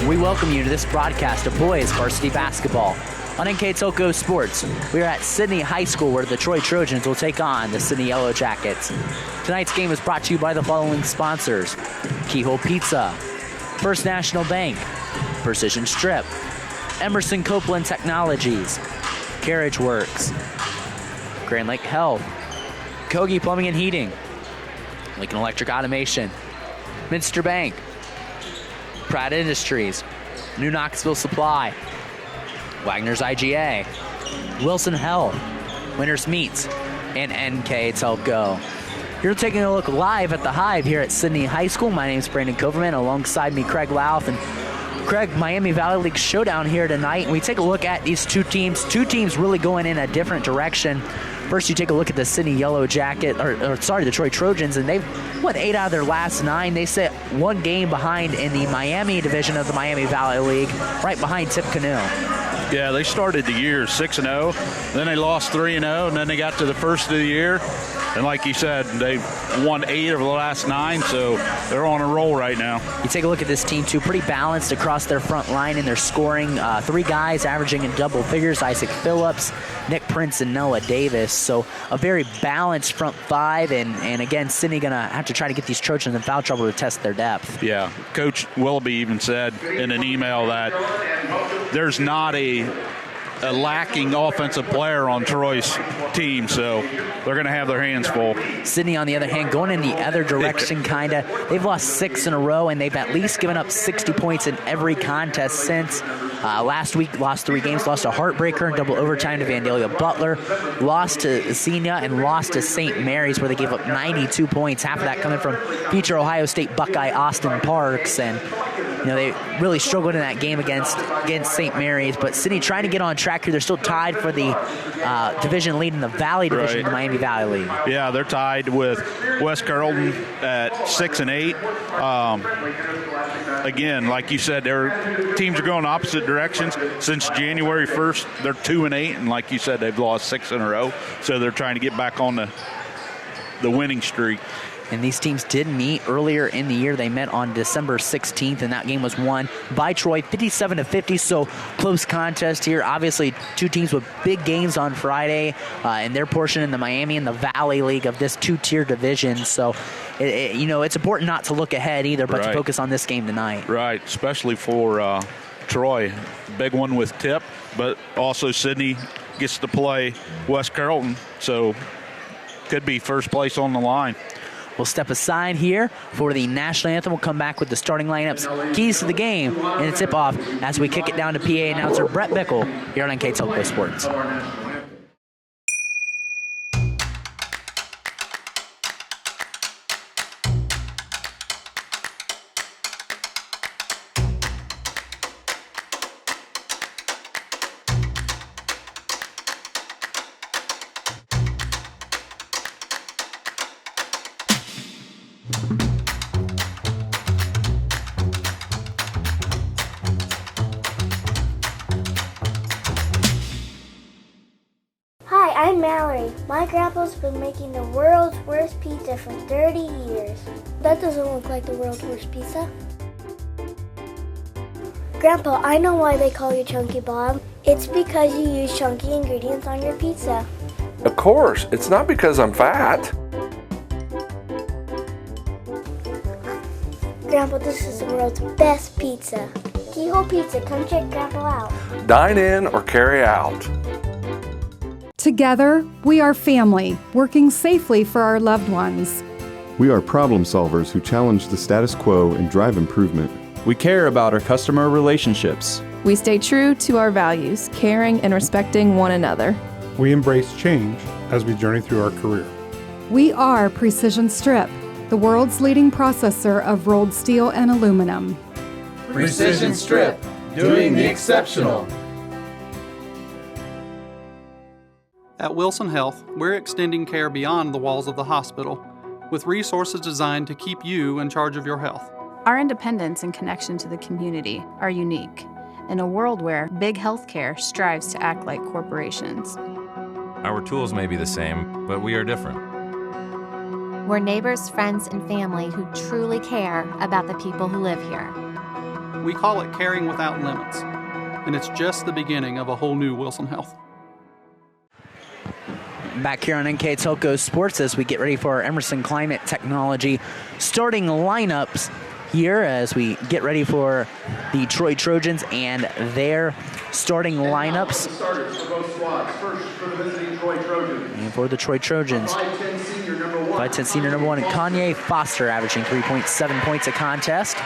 We welcome you to this broadcast of boys varsity basketball on NKTelco Sports. We are at Sidney High School where the Troy Trojans will take on the Sidney Yellow Jackets. Tonight's game is brought to you by the following sponsors: Keyhole Pizza, First National Bank, Precision Strip, Emerson Copeland Technologies, Carriage Works, Grand Lake Health, Kogi Plumbing and Heating, Lincoln Electric Automation, Minster Bank, Pratt Industries, New Knoxville Supply, Wagner's IGA, Wilson Health, Winners Meats, and NKTelco. You're taking a look live at the Hive here at Sidney High School. My name is Brandon Coverman. Alongside me, Craig Louth. And Craig, Miami Valley League showdown here tonight. And we take a look at these two teams really going in a different direction. First, you take a look at the Sidney Yellow Jacket, the Troy Trojans, and they've won 8 out of their last 9. They sit one game behind in the Miami division of the Miami Valley League, right behind Tippecanoe. Yeah, they started the year 6-0, then they lost 3-0, and then they got to the first of the year. And like you said, they've won 8 of the last 9, so they're on a roll right now. You take a look at this team, too, pretty balanced across their front line, and they're scoring 3 guys averaging in double figures: Isaac Phillips, Nick Prince, and Noah Davis. So a very balanced front 5, and again, Sidney going to have to try to get these Trojans in foul trouble to test their depth. Yeah, Coach Willoughby even said in an email that there's not a lacking offensive player on Troy's team, so they're going to have their hands full. Sidney, on the other hand, going in the other direction, kind of. They've lost 6 in a row, and they've at least given up 60 points in every contest since. Last week, lost 3 games, lost a heartbreaker in double overtime to Vandalia Butler, lost to Xenia, and lost to St. Mary's, where they gave up 92 points, half of that coming from future Ohio State Buckeye Austin Parks. And they really struggled in that game against St. Mary's, but Sidney trying to get on track here. They're still tied for the division lead in the Valley division of the Miami Valley League. Yeah, they're tied with West Carrollton at 6 and 8. Again, like you said, their teams are going opposite directions. Since January 1st, they're 2 and 8, and like you said, they've lost 6 in a row. So they're trying to get back on the winning streak. And these teams did meet earlier in the year. They met on December 16th, and that game was won by Troy 57-50. So close contest here. Obviously, 2 teams with big games on Friday in their portion in the Miami and the Valley League of this 2-tier division. So, it's important not to look ahead either, but to focus on this game tonight. Right, especially for Troy. Big one with Tip, but also Sidney gets to play West Carrollton. So could be first place on the line. We'll step aside here for the national anthem. We'll come back with the starting lineups, keys to the game, and the tip-off as we kick it down to PA announcer Brett Bickle here on NKTelco Sports. I'm Mallory. My grandpa's been making the world's worst pizza for 30 years. That doesn't look like the world's worst pizza. Grandpa, I know why they call you Chunky Bob. It's because you use chunky ingredients on your pizza. Of course, it's not because I'm fat. Grandpa, this is the world's best pizza. Keyhole Pizza, come check Grandpa out. Dine in or carry out. Together, we are family, working safely for our loved ones. We are problem solvers who challenge the status quo and drive improvement. We care about our customer relationships. We stay true to our values, caring and respecting one another. We embrace change as we journey through our career. We are Precision Strip, the world's leading processor of rolled steel and aluminum. Precision Strip, doing the exceptional. At Wilson Health, we're extending care beyond the walls of the hospital, with resources designed to keep you in charge of your health. Our independence and connection to the community are unique in a world where big healthcare strives to act like corporations. Our tools may be the same, but we are different. We're neighbors, friends, and family who truly care about the people who live here. We call it Caring Without Limits, and it's just the beginning of a whole new Wilson Health. Back here on NKTelco Sports as we get ready for our Emerson Climate Technology starting lineups here as we get ready for the Troy Trojans and their starting lineups. Starters for both squads. First for the visiting Troy Trojans. And for the Troy Trojans, 5'10" senior number 1. 5'10" senior number 1, Kanye Foster, averaging 3.7 points a contest. A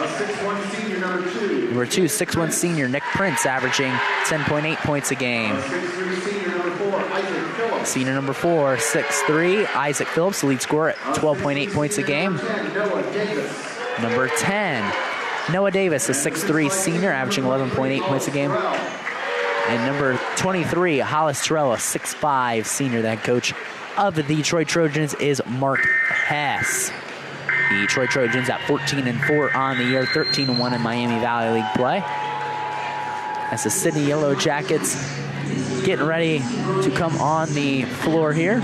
6'1" senior number 2. Number 2, 6'1" senior Nick Prince, averaging 10.8 points a game. A 6'3" senior number 4, Isaac Phillips. Senior number 4, 6'3", Isaac Phillips, lead scorer at 12.8 points a game. Noah Davis. Number 10, Noah Davis, a 6'3" senior, averaging 11.8 points a game. And number 23, Hollis Terrell, a 6'5" senior. The head coach of the Detroit Trojans is Mark Hess. The Troy Trojans at 14-4 on the year, 13-1 in Miami Valley League play. As the Sidney Yellow Jackets getting ready to come on the floor here.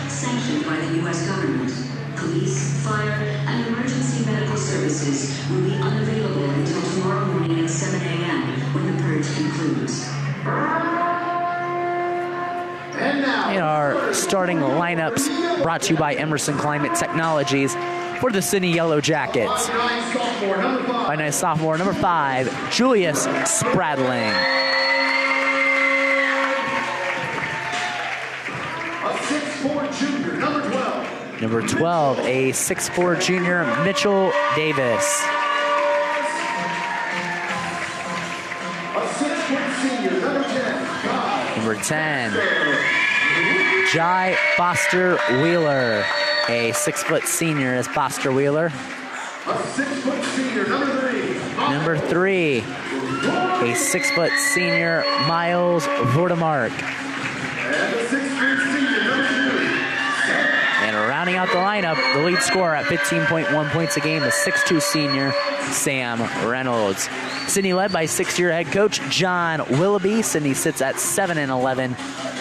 Sanctioned by the U.S. government. Police, fire, and emergency medical services will be unavailable until tomorrow morning at 7 a.m. when the purge concludes. And now, in our starting lineups brought to you by Emerson Climate Technologies for the Sidney Yellow Jackets. By nice sophomore number 5, Julius Spradling. a 6'4" junior number 12. Number 12, a 6'4" junior, Mitchell Davis. A 6' senior number 10, Guy. Number 10, Jai Foster Wheeler. A 6' senior is Foster Wheeler. A 6' senior number 3. Number 3, a 6' senior, Miles Vordemark. And a 6'3" senior number 2. And rounding out the lineup, the lead scorer at 15.1 points a game, the 6'2" senior, Sam Reynolds. Sidney led by 6-year head coach John Willoughby. Sidney sits at 7-11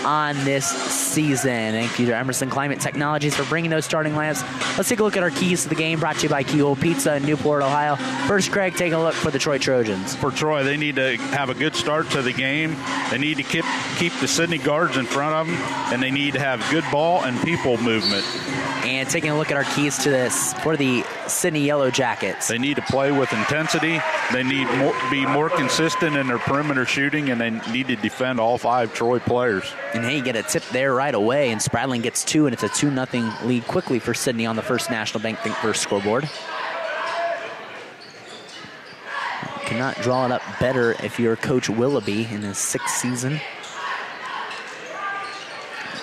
on this season. Thank you to Emerson Climate Technologies for bringing those starting lineups. Let's take a look at our keys to the game, brought to you by Keyhole Pizza in Newport, Ohio. First, Craig, take a look for the Troy Trojans. For Troy, they need to have a good start to the game. They need to keep the Sidney guards in front of them, and they need to have good ball and people movement. And taking a look at our keys to this for the Sidney Yellow Jackets. They need to play with intensity. They need to be more consistent in their perimeter shooting, and they need to defend all 5 Troy players. And hey, you get a tip there right away, and Spradling gets 2, and it's a 2-0 lead quickly for Sidney on the First National Bank Think First scoreboard. Cannot draw it up better if you're Coach Willoughby in his 6th season.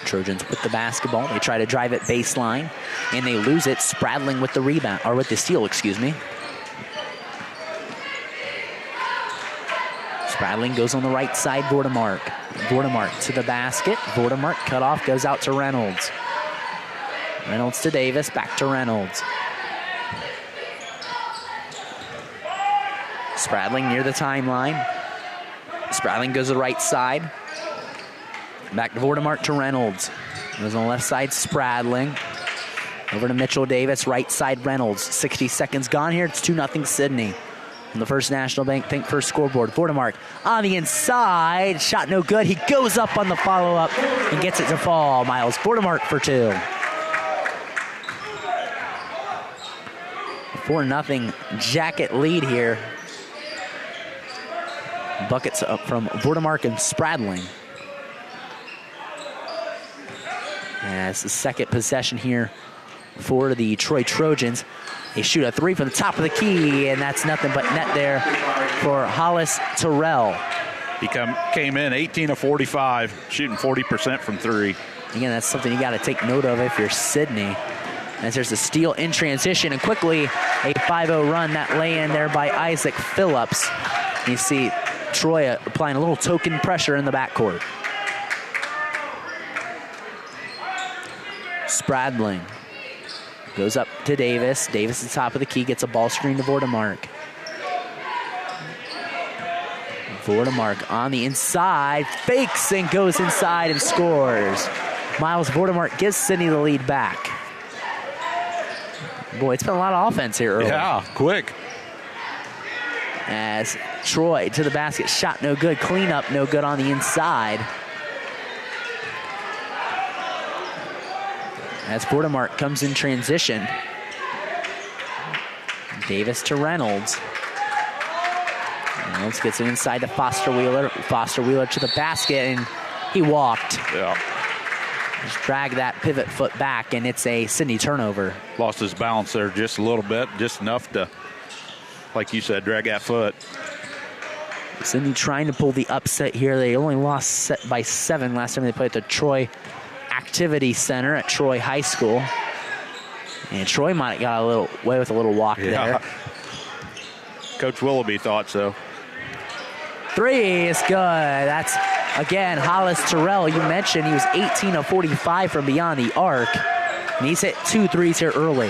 Trojans with the basketball. They try to drive it baseline, and they lose it. Spradling with the rebound, or with the steal, excuse me. Spradling goes on the right side, Vordemark. Vordemark to the basket. Vordemark cut off, goes out to Reynolds. Reynolds to Davis, back to Reynolds. Spradling near the timeline. Spradling goes to the right side. Back to Vordemark to Reynolds. Goes on the left side, Spradling. Over to Mitchell Davis, right side Reynolds. 60 seconds gone here. It's 2-0 Sidney. On the First National Bank Think First scoreboard. Vordemark on the inside. Shot no good. He goes up on the follow-up and gets it to fall. Miles Vordemark for 2. 4-0 Jacket lead here. Buckets up from Vordemark and Spradling. As the second possession here for the Troy Trojans. They shoot a 3 from the top of the key, and that's nothing but net there for Hollis Terrell. He came in 18 of 45, shooting 40% from 3. Again, that's something you got to take note of if you're Sidney. As there's a steal in transition, and quickly a 5-0 run, that lay-in there by Isaac Phillips. You see Troy applying a little token pressure in the backcourt. Spradling goes up to Davis. Davis at the top of the key, gets a ball screen to Vordemark. Vordemark on the inside, fakes and goes inside and scores. Miles Vordemark gives Sidney the lead back. Boy, it's been a lot of offense here early. Yeah, quick. As Troy to the basket, shot no good, cleanup no good on the inside. As Vordemark comes in transition. Davis to Reynolds. Reynolds gets it inside to Foster Wheeler. Foster Wheeler to the basket, and he walked. Yeah. Just drag that pivot foot back, and it's a Sidney turnover. Lost his balance there just a little bit, just enough to, like you said, drag that foot. Sidney trying to pull the upset here. They only lost by 7 last time they played at the Troy Activity Center at Troy High School. And Troy might have got a little away with a little walk there. Coach Willoughby thought so. 3 is good. That's, again, Hollis Terrell. You mentioned he was 18 of 45 from beyond the arc. And he's hit 2 threes here early.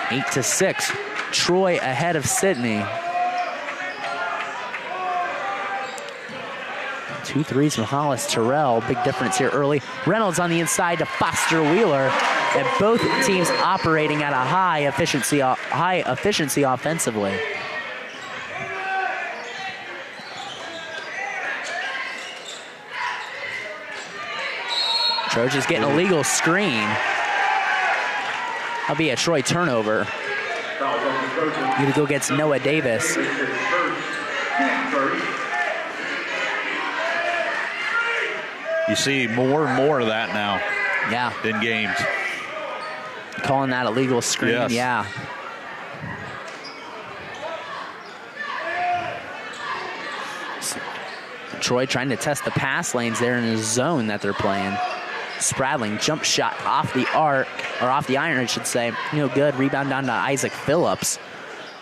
8-6. Troy ahead of Sidney. 2 threes from Hollis Terrell. Big difference here early. Reynolds on the inside to Foster Wheeler. And both teams operating at a high efficiency offensively. Trojans getting a legal screen. That'll be a Troy turnover. Gonna go against Noah Davis. You see more and more of that now. Yeah. In games. Calling that a legal screen, yes. Yeah. Troy trying to test the pass lanes there in the zone that they're playing. Spradling jump shot off the arc, or off the iron, I should say. No good. Rebound down to Isaac Phillips.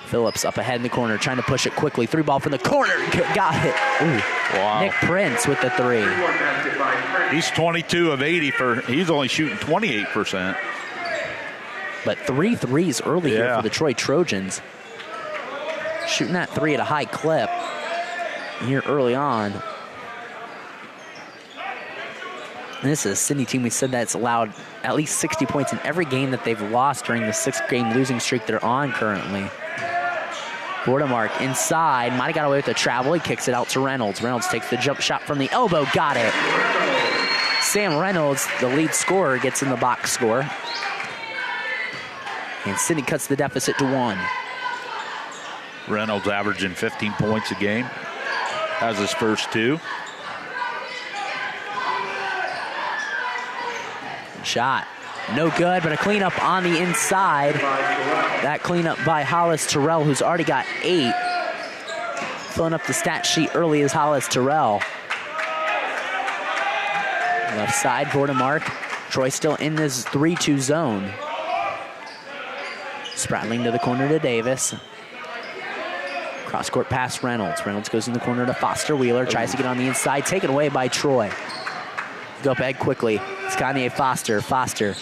Phillips up ahead in the corner, trying to push it quickly. 3 ball from the corner. Got it. Ooh. Wow. Nick Prince with the 3. He's 22 of 80 he's only shooting 28%. But 3 threes early here for the Troy Trojans. Shooting that 3 at a high clip here early on. And this is a Sidney team, we said that's allowed at least 60 points in every game that they've lost during the 6-game losing streak they're on currently. Vordemark inside, might have got away with the travel. He kicks it out to Reynolds. Reynolds takes the jump shot from the elbow, got it. Sam Reynolds, the lead scorer, gets in the box score. And Sidney cuts the deficit to 1. Reynolds averaging 15 points a game. Has his first 2. Shot. No good, but a cleanup on the inside. That cleanup by Hollis Terrell, who's already got 8. Filling up the stat sheet early is Hollis Terrell. Left side, Vordemark. Troy still in this 3-2 zone. Spratling to the corner to Davis. Cross-court pass Reynolds. Reynolds goes in the corner to Foster Wheeler. Tries to get on the inside. Taken away by Troy. Go up ahead quickly. It's Kanye Foster. Foster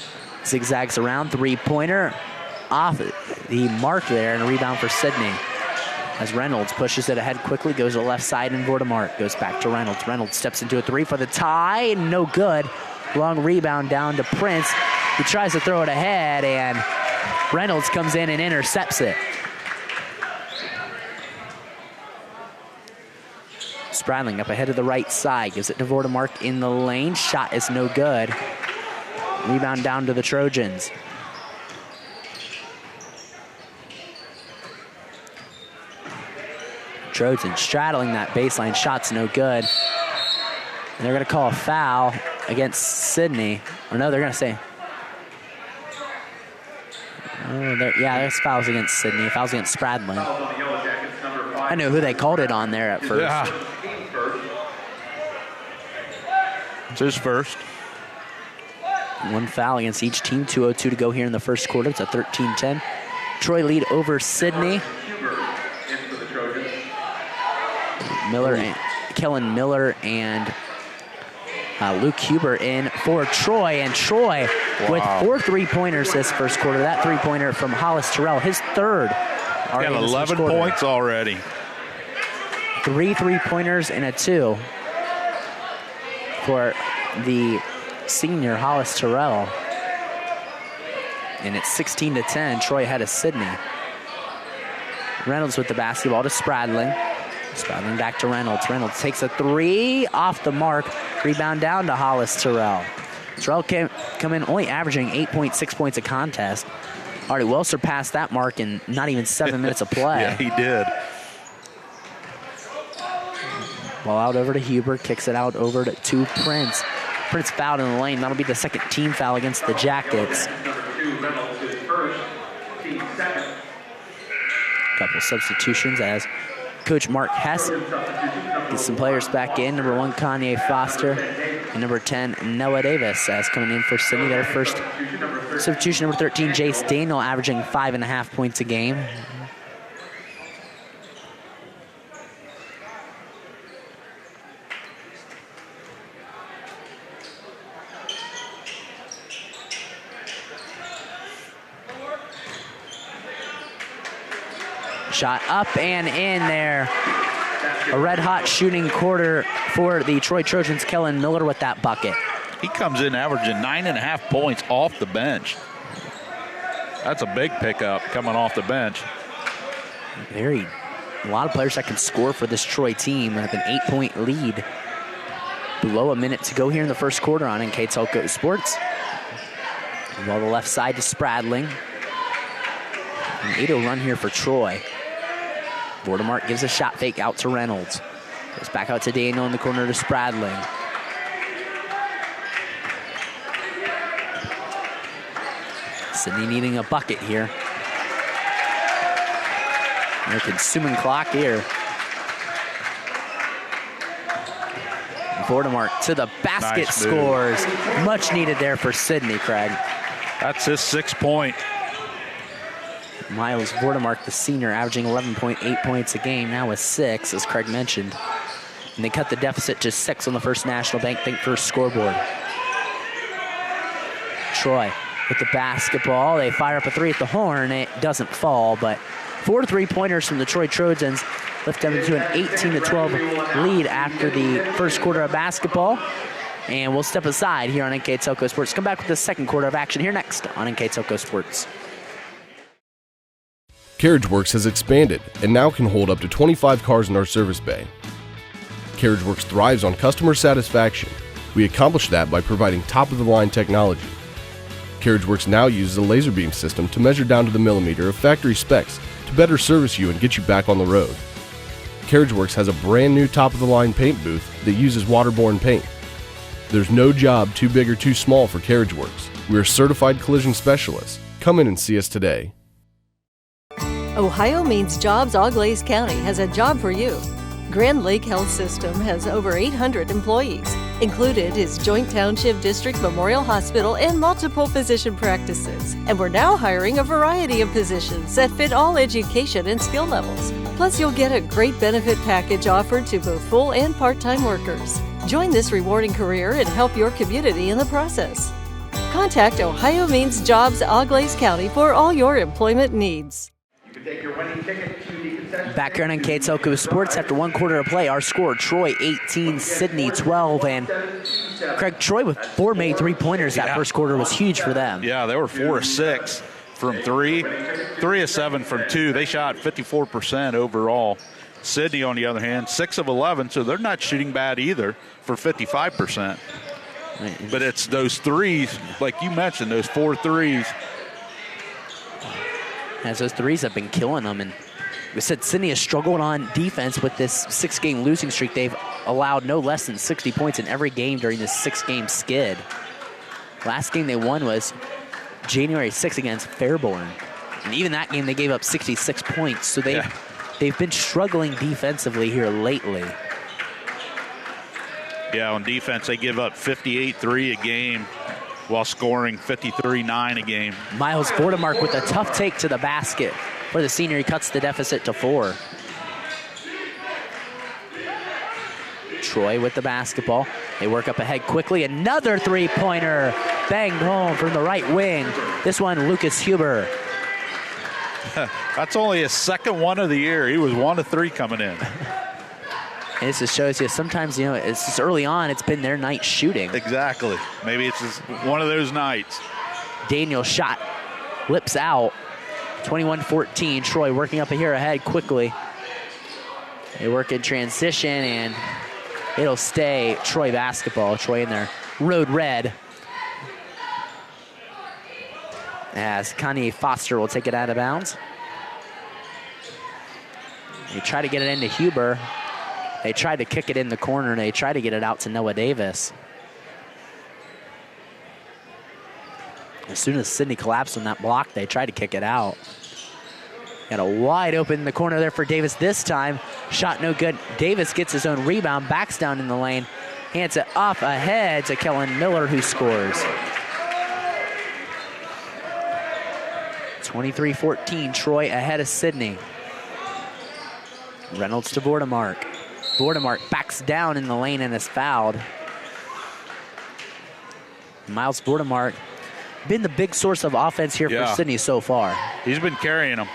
zigzags around. 3-pointer. Off the mark there, and a rebound for Sidney. As Reynolds pushes it ahead quickly. Goes to the left side, and Vordemark goes back to Reynolds. Reynolds steps into a 3 for the tie. No good. Long rebound down to Prince. He tries to throw it ahead, and Reynolds comes in and intercepts it. Spradling up ahead to the right side. Gives it to Vordemark in the lane. Shot is no good. Rebound down to the Trojans. Trojans straddling that baseline. Shot's no good. And they're going to call a foul against Sidney. Or no, they're going to say... there's fouls against Sidney. Fouls against Spradling. I know who they called it on there at first. Yeah. It's his first. 1 foul against each team. 2:02 to go here in the first quarter. It's a 13-10. Troy lead over Sidney. Kellen Miller and Luke Huber in for Troy. And Troy with 4 3-pointers this first quarter. That 3-pointer from Hollis Terrell, his 3rd. Got 11 points already. 3 3-pointers and a 2 for the senior Hollis Terrell. And it's 16-10. Troy ahead of Sidney. Reynolds with the basketball to Spradling. Spradling back to Reynolds. Reynolds takes a three off the mark. Rebound down to Hollis Terrell. Terrell come in only averaging 8.6 points a contest. Already well surpassed that mark in not even 7 minutes of play. Yeah, he did. Ball out over to Huber, kicks it out over to Prince. Prince fouled in the lane. That'll be the second team foul against the Jackets. Couple substitutions as Coach Mark Hess gets some players back in. Number 1, Kanye Foster, and number 10, Noah Davis, as coming in for Sidney. Their first substitution, number 13, Jace Daniel, averaging 5.5 points a game. Shot up and in there. A red-hot shooting quarter for the Troy Trojans. Kellen Miller with that bucket. He comes in averaging 9.5 points off the bench. That's a big pickup coming off the bench. A lot of players that can score for this Troy team. Have an 8-point lead. Below a minute to go here in the first quarter on NKTelco Sports. Ball the left side to Spradling. An 8-0 run here for Troy. Vordemark gives a shot fake out to Reynolds. Goes back out to Daniel in the corner to Spradling. Sidney needing a bucket here. They're consuming clock here. Vordemark to the basket, Nice scores. Much needed there for Sidney, Craig. That's his 6th point. Miles Vordemark, the senior, averaging 11.8 points a game, now with 6, as Craig mentioned. And they cut the deficit to 6 on the First National Bank first scoreboard. Troy with the basketball. They fire up a 3 at the horn. It doesn't fall, but 4 3-pointers from the Troy Trojans lift them into an 18-12 lead after the first quarter of basketball. And we'll step aside here on NKTelco Sports. Come back with the second quarter of action here next on NKTelco Sports. CarriageWorks has expanded and now can hold up to 25 cars in our service bay. CarriageWorks thrives on customer satisfaction. We accomplish that by providing top-of-the-line technology. CarriageWorks now uses a laser beam system to measure down to the millimeter of factory specs to better service you and get you back on the road. CarriageWorks has a brand new top-of-the-line paint booth that uses waterborne paint. There's no job too big or too small for CarriageWorks. We are certified collision specialists. Come in and see us today. Ohio Means Jobs Auglaize County has a job for you. Grand Lake Health System has over 800 employees. Included is Joint Township District Memorial Hospital and multiple physician practices. And we're now hiring a variety of positions that fit all education and skill levels. Plus, you'll get a great benefit package offered to both full and part-time workers. Join this rewarding career and help your community in the process. Contact Ohio Means Jobs Auglaize County for all your employment needs. Back here on NKTelco Sports after 1 quarter of play. Our score, Troy 18, Sidney 12. And Craig, Troy with 4 made 3-pointers that first quarter was huge for them. Yeah, they were 4 of 6 from 3, 3 of 7 from 2. They shot 54% overall. Sidney, on the other hand, 6 of 11, so they're not shooting bad either for 55%. But it's those threes, like you mentioned, those 4 threes. As those threes have been killing them. And we said Sidney has struggled on defense with this 6-game losing streak. They've allowed no less than 60 points in every game during this 6-game skid. Last game they won was January 6th against Fairborn. And even that game they gave up 66 points. So they've been struggling defensively here lately. Yeah, on defense they give up 58-3 a game while scoring 53-9 a game. Miles Vordemark with a tough take to the basket. For the senior, he cuts the deficit to 4. Troy with the basketball. They work up ahead quickly. Another 3-pointer banged home from the right wing. This one, Lucas Huber. That's only his second one of the year. He was 1 of 3 coming in. And this just shows you sometimes, it's just early on, it's been their night shooting. Exactly. Maybe it's just one of those nights. Daniel shot, lips out. 21-14. Troy working up here ahead quickly. They work in transition, and it'll stay Troy basketball. Troy in their road red. As Kanye Foster will take it out of bounds. They try to get it into Huber. They tried to kick it in the corner. They try to get it out to Noah Davis. As soon as Sidney collapsed on that block, they tried to kick it out. Got a wide open in the corner there for Davis this time. Shot no good. Davis gets his own rebound, backs down in the lane, hands it off ahead to Kellen Miller, who scores. 23-14, Troy ahead of Sidney. Reynolds to Vordemark. Vordemark backs down in the lane and is fouled. Miles Vordemark been the big source of offense here for Sidney so far. He's been carrying them.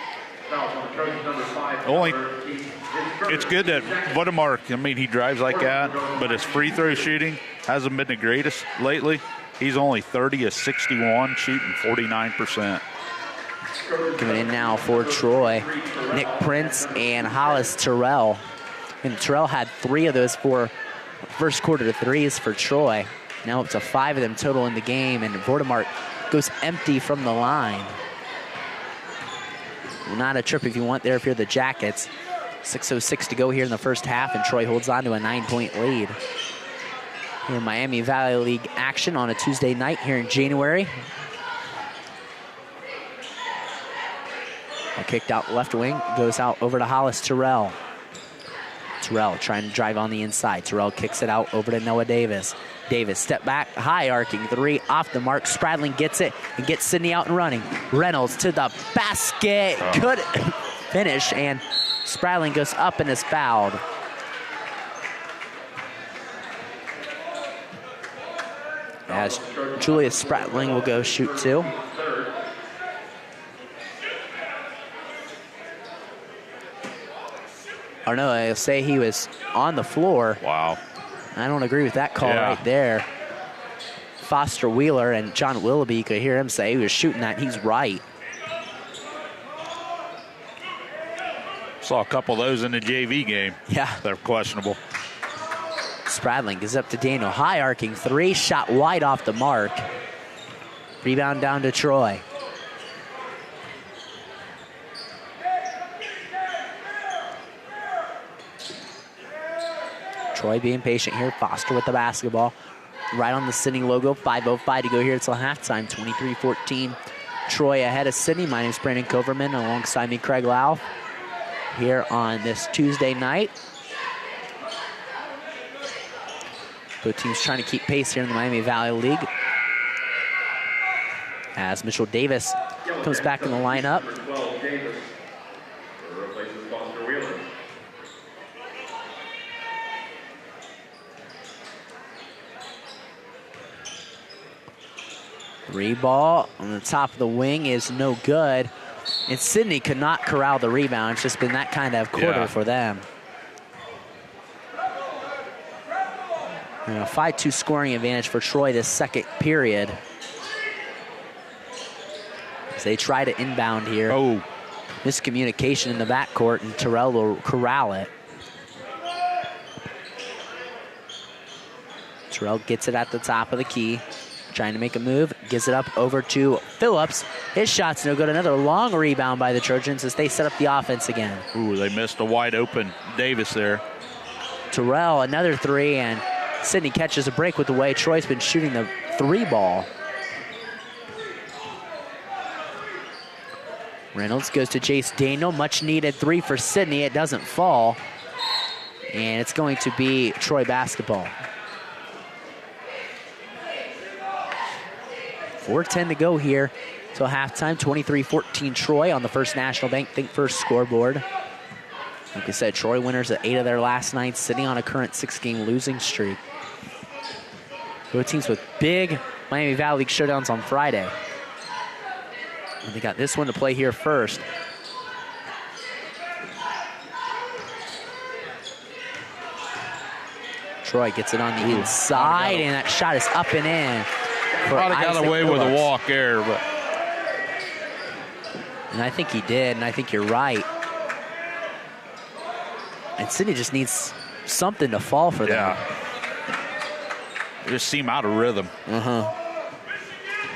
It's good that Vordemark, I mean, he drives like that, but his free throw shooting hasn't been the greatest lately. He's only 30 of 61, shooting 49%. Coming in now for Troy, Nick Prince and Hollis Terrell. And Terrell had 3 of those 4 first quarter threes for Troy. Now up to 5 of them total in the game, and Vordemark goes empty from the line. Not a trip if you want there if you're the Jackets. 6:06 to go here in the first half, and Troy holds on to a 9-point lead. Here in Miami Valley League action on a Tuesday night here in January. Kicked out left wing, goes out over to Hollis Terrell. Terrell trying to drive on the inside. Terrell kicks it out over to Noah Davis. Davis step back, high arcing 3 off the mark. Spradling gets it and gets Sidney out and running. Reynolds to the basket, couldn't finish, and Spradling goes up and is fouled. As Julius Spradling will go shoot 2. Or no, I'll say he was on the floor. Wow. I don't agree with that call right there. Foster Wheeler and John Willoughby, you could hear him say he was shooting that, and he's right. Saw a couple of those in the JV game. Yeah. They're questionable. Spradling is up to Daniel. High arcing 3, shot wide off the mark. Rebound down to Troy. Troy being patient here. Foster with the basketball. Right on the Sidney logo. 5:05 to go here until halftime. 23-14. Troy ahead of Sidney. My name's Brandon Coverman. Alongside me, Craig Lau. Here on this Tuesday night. Both teams trying to keep pace here in the Miami Valley League. As Mitchell Davis comes back in the lineup. Ball on the top of the wing is no good. And Sidney could not corral the rebound. It's just been that kind of quarter for them. 5-2 scoring advantage for Troy this second period. As they try to inbound here. Oh. Miscommunication in the backcourt, and Terrell will corral it. Terrell gets it at the top of the key. Trying to make a move, gives it up over to Phillips. His shot's no good. Another long rebound by the Trojans as they set up the offense again. Ooh, they missed a wide open Davis there. Terrell, another 3, and Sidney catches a break with the way Troy's been shooting the 3 ball. Reynolds goes to Jace Daniel. Much needed 3 for Sidney. It doesn't fall. And it's going to be Troy basketball. 4:10 to go here till halftime. 23-14 Troy on the First National Bank Think First scoreboard. Like I said, Troy winners at 8 of their last 9, sitting on a current 6-game losing streak. Both teams with big Miami Valley League showdowns on Friday. And they got this one to play here first. Troy gets it on the inside, and that shot is up and in. Thought he got away with a walk there, but And I think he did, and I think you're right. And Sidney just needs something to fall for them. Yeah. They just seem out of rhythm.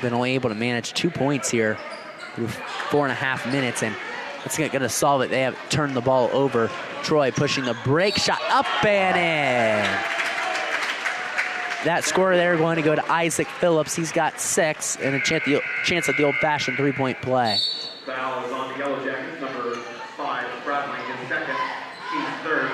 Been only able to manage 2 points here through 4.5 minutes, and it's going to solve it. They have turned the ball over. Troy pushing the break shot up and in. That score there going to go to Isaac Phillips. He's got 6 and a chance at the old-fashioned three-point play. Foul is on the Yellow Jackets, number 5, Bradley in second, team third.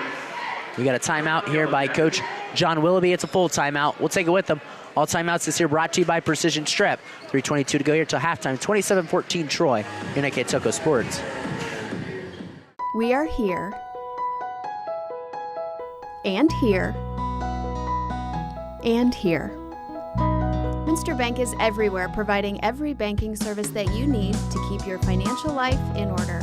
We got a timeout here by Coach John Willoughby. It's a full timeout. We'll take it with them. All timeouts this year brought to you by Precision Strip. 3:22 to go here till halftime. 27-14 Troy. Your NKTelco Sports. We are here. And here. And here. Minster Bank is everywhere, providing every banking service that you need to keep your financial life in order.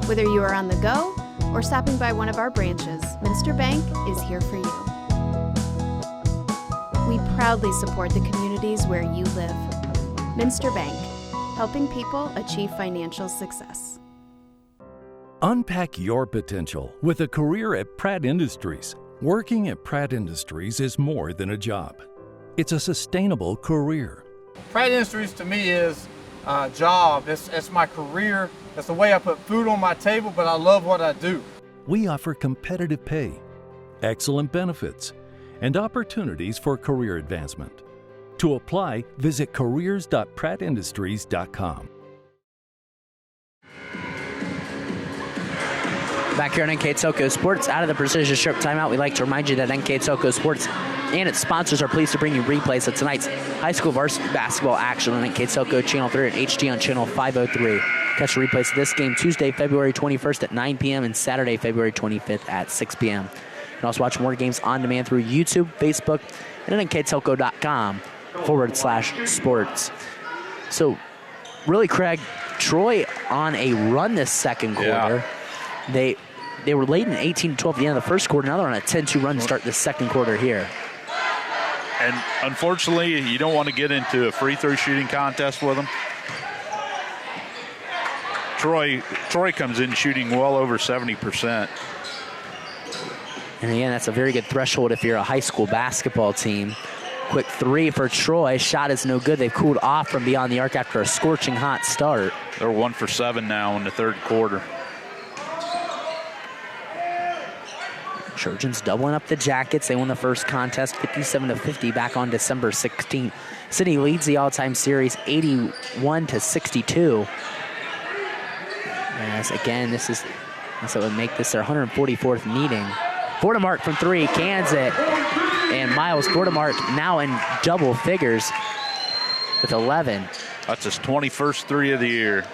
Whether you are on the go or stopping by one of our branches, Minster Bank is here for you. We proudly support the communities where you live. Minster Bank, helping people achieve financial success. Unpack your potential with a career at Pratt Industries. Working at Pratt Industries is more than a job. It's a sustainable career. Pratt Industries to me is a job. It's my career. It's the way I put food on my table, but I love what I do. We offer competitive pay, excellent benefits, and opportunities for career advancement. To apply, visit careers.prattindustries.com. Back here on NKTelco Sports, out of the Precision Strip timeout, we'd like to remind you that NKTelco Sports and its sponsors are pleased to bring you replays of tonight's high school varsity basketball action on NKTelco Channel 3 and HD on Channel 503. Catch the replays of this game Tuesday, February 21st at 9 p.m. and Saturday, February 25th at 6 p.m. You can also watch more games on demand through YouTube, Facebook, and at nktelco.com/sports. So, really, Craig, Troy on a run this second quarter. Yeah. They were leading 18-12 at the end of the first quarter. Now they're on a 10-2 run to start the second quarter here. And unfortunately, you don't want to get into a free throw shooting contest with them. Troy comes in shooting well over 70%. And again, that's a very good threshold if you're a high school basketball team. Quick three for Troy. Shot is no good. They've cooled off from beyond the arc after a scorching hot start. They're 1 for 7 now in the third quarter. Trojans doubling up the Jackets. They won the first contest 57-50 back on December 16th. Sidney leads the all-time series 81-62. As again, this would make this their 144th meeting. Vordemark from 3 cans it. And Miles Vordemark now in double figures with 11. That's his 21st 3 of the year.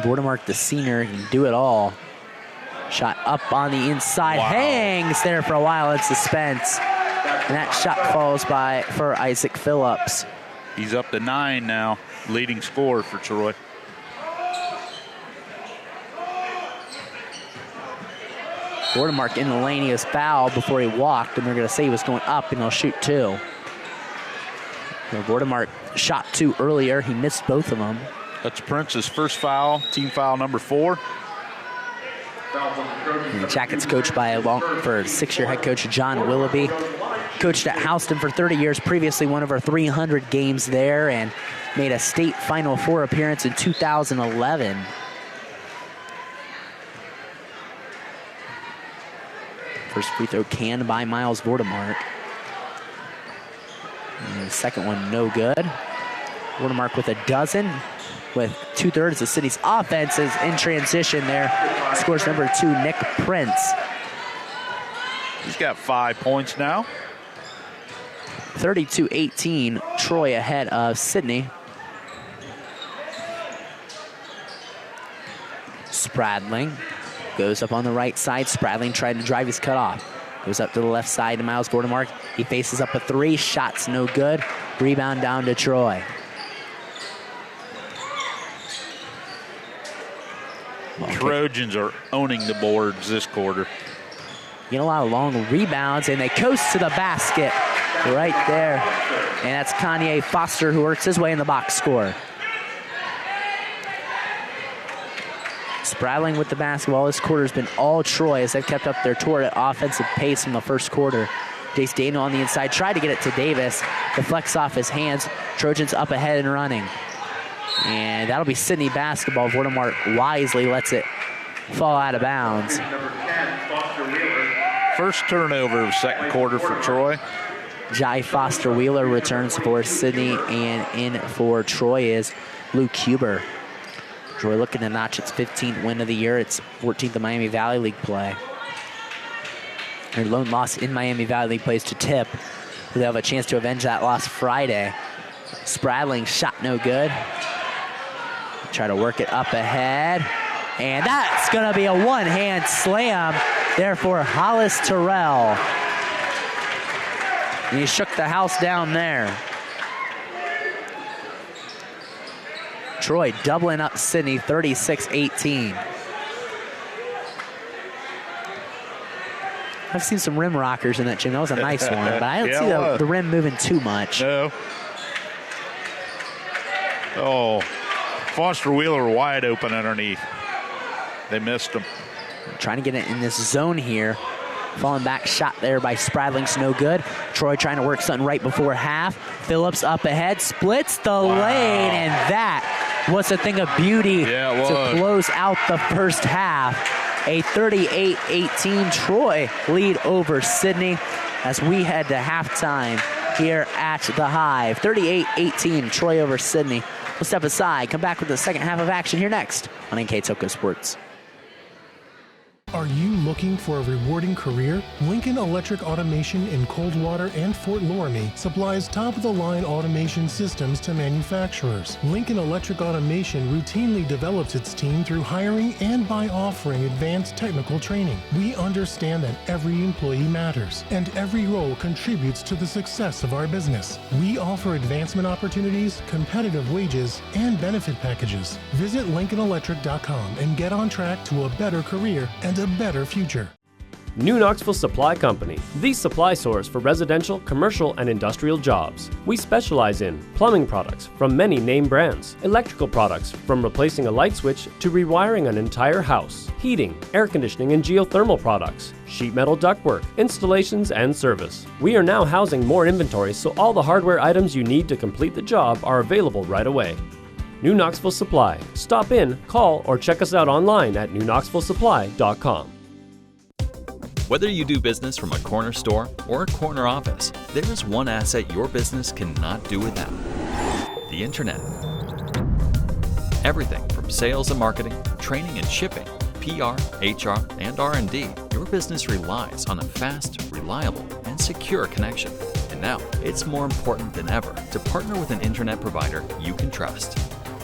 Vordemark, the senior, can do it all. Shot up on the inside, hangs there for a while in suspense. And that shot falls for Isaac Phillips. He's up to 9 now, leading scorer for Troy. Vordemark in the lane, he was fouled before he walked, and they're going to say he was going up, and he'll shoot 2. Vordemark shot 2 earlier. He missed both of them. That's Prince's first foul, team foul number 4. And the Jackets coached by for 6-year head coach John Willoughby. Coached at Houston for 30 years, previously won over 300 games there and made a state Final Four appearance in 2011. First free throw canned by Miles Vordemark. And the second one no good. Vordemark with a dozen. With 2/3 of Sidney's offense is in transition there. Scores number 2, Nick Prince. He's got 5 points now. 32-18, Troy ahead of Sidney. Spradling goes up on the right side. Spradling trying to drive his cutoff. Goes up to the left side to Miles Vordemark. He faces up a 3, shots no good. Rebound down to Troy. Trojans are owning the boards this quarter. Get a lot of long rebounds, and they coast to the basket right there. And that's Kanye Foster who works his way in the box score. Spradling with the basketball. This quarter's been all Troy as they've kept up their torrid offensive pace from the first quarter. Jace Daniel on the inside, tried to get it to Davis. Deflects off his hands. Trojans up ahead and running. And that'll be Sidney basketball. Voldemort wisely lets it fall out of bounds. First turnover of second quarter for Troy. Jai Foster Wheeler returns for Sidney, and in for Troy is Luke Huber. Troy looking to notch its 15th win of the year. It's 14th in Miami Valley League play. Their lone loss in Miami Valley League plays to Tip. They'll have a chance to avenge that loss Friday. Spradling shot no good. Try to work it up ahead. And that's going to be a one-hand slam there for Hollis Terrell. And he shook the house down there. Troy doubling up Sidney, 36-18. I've seen some rim rockers in that gym. That was a nice one, but I don't see the rim moving too much. No. Oh, Foster Wheeler wide open underneath. They missed him. Trying to get it in this zone here. Falling back shot there by Spradling's no good. Troy trying to work something right before half. Phillips up ahead, splits the lane, and that was a thing of beauty to close out the first half. A 38-18 Troy lead over Sidney as we head to halftime here at the Hive. 38-18 Troy over Sidney. We'll step aside, come back with the second half of action here next on NKTelco Sports. Are you looking for a rewarding career? Lincoln Electric Automation in Coldwater and Fort Loramie supplies top-of-the-line automation systems to manufacturers. Lincoln Electric Automation routinely develops its team through hiring and by offering advanced technical training. We understand that every employee matters, and every role contributes to the success of our business. We offer advancement opportunities, competitive wages, and benefit packages. Visit LincolnElectric.com and get on track to a better career and a better future. New Knoxville Supply Company, the supply source for residential, commercial, and industrial jobs. We specialize in plumbing products from many name brands, electrical products from replacing a light switch to rewiring an entire house, heating, air conditioning, and geothermal products, sheet metal ductwork, installations, and service. We are now housing more inventory, so all the hardware items you need to complete the job are available right away. New Knoxville Supply. Stop in, call, or check us out online at newknoxvillesupply.com. Whether you do business from a corner store or a corner office, there is one asset your business cannot do without: the internet. Everything from sales and marketing, training and shipping, PR, HR, and R&D, your business relies on a fast, reliable, and secure connection. And now, it's more important than ever to partner with an internet provider you can trust.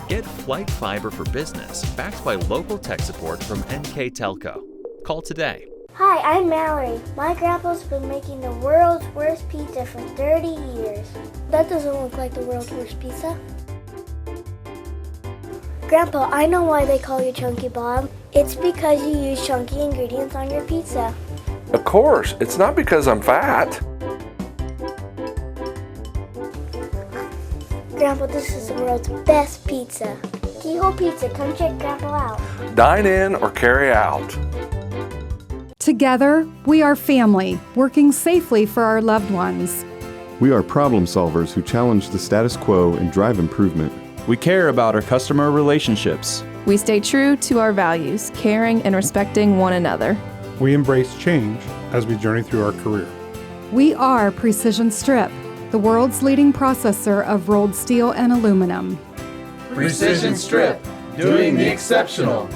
Get Flight Fiber for Business, backed by local tech support from NKTelco. Call today. Hi, I'm Mallory. My grandpa's been making the world's worst pizza for 30 years. That doesn't look like the world's worst pizza. Grandpa, I know why they call you Chunky Bob. It's because you use chunky ingredients on your pizza. Of course, it's not because I'm fat. Grandpa, this is the world's best pizza. Keyhole Pizza, come check Grandpa out. Dine in or carry out. Together, we are family, working safely for our loved ones. We are problem solvers who challenge the status quo and drive improvement. We care about our customer relationships. We stay true to our values, caring and respecting one another. We embrace change as we journey through our career. We are Precision Strip, the world's leading processor of rolled steel and aluminum. Precision Strip, doing the exceptional.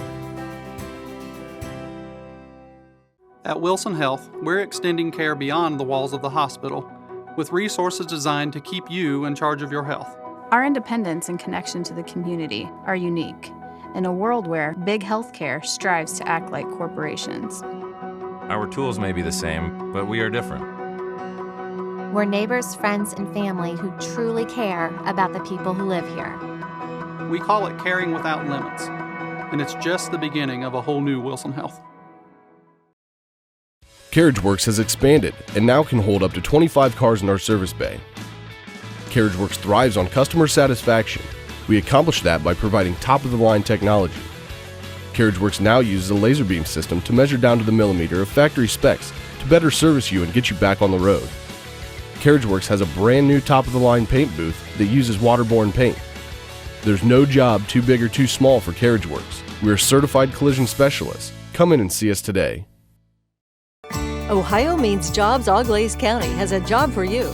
At Wilson Health, we're extending care beyond the walls of the hospital with resources designed to keep you in charge of your health. Our independence and connection to the community are unique in a world where big healthcare strives to act like corporations. Our tools may be the same, but we are different. We're neighbors, friends, and family who truly care about the people who live here. We call it caring without limits, and it's just the beginning of a whole new Wilson Health. CarriageWorks has expanded and now can hold up to 25 cars in our service bay. CarriageWorks thrives on customer satisfaction. We accomplish that by providing top-of-the-line technology. CarriageWorks now uses a laser beam system to measure down to the millimeter of factory specs to better service you and get you back on the road. CarriageWorks has a brand new top-of-the-line paint booth that uses waterborne paint. There's no job too big or too small for CarriageWorks. We're certified collision specialists. Come in and see us today. Ohio Means Jobs Auglaize County has a job for you.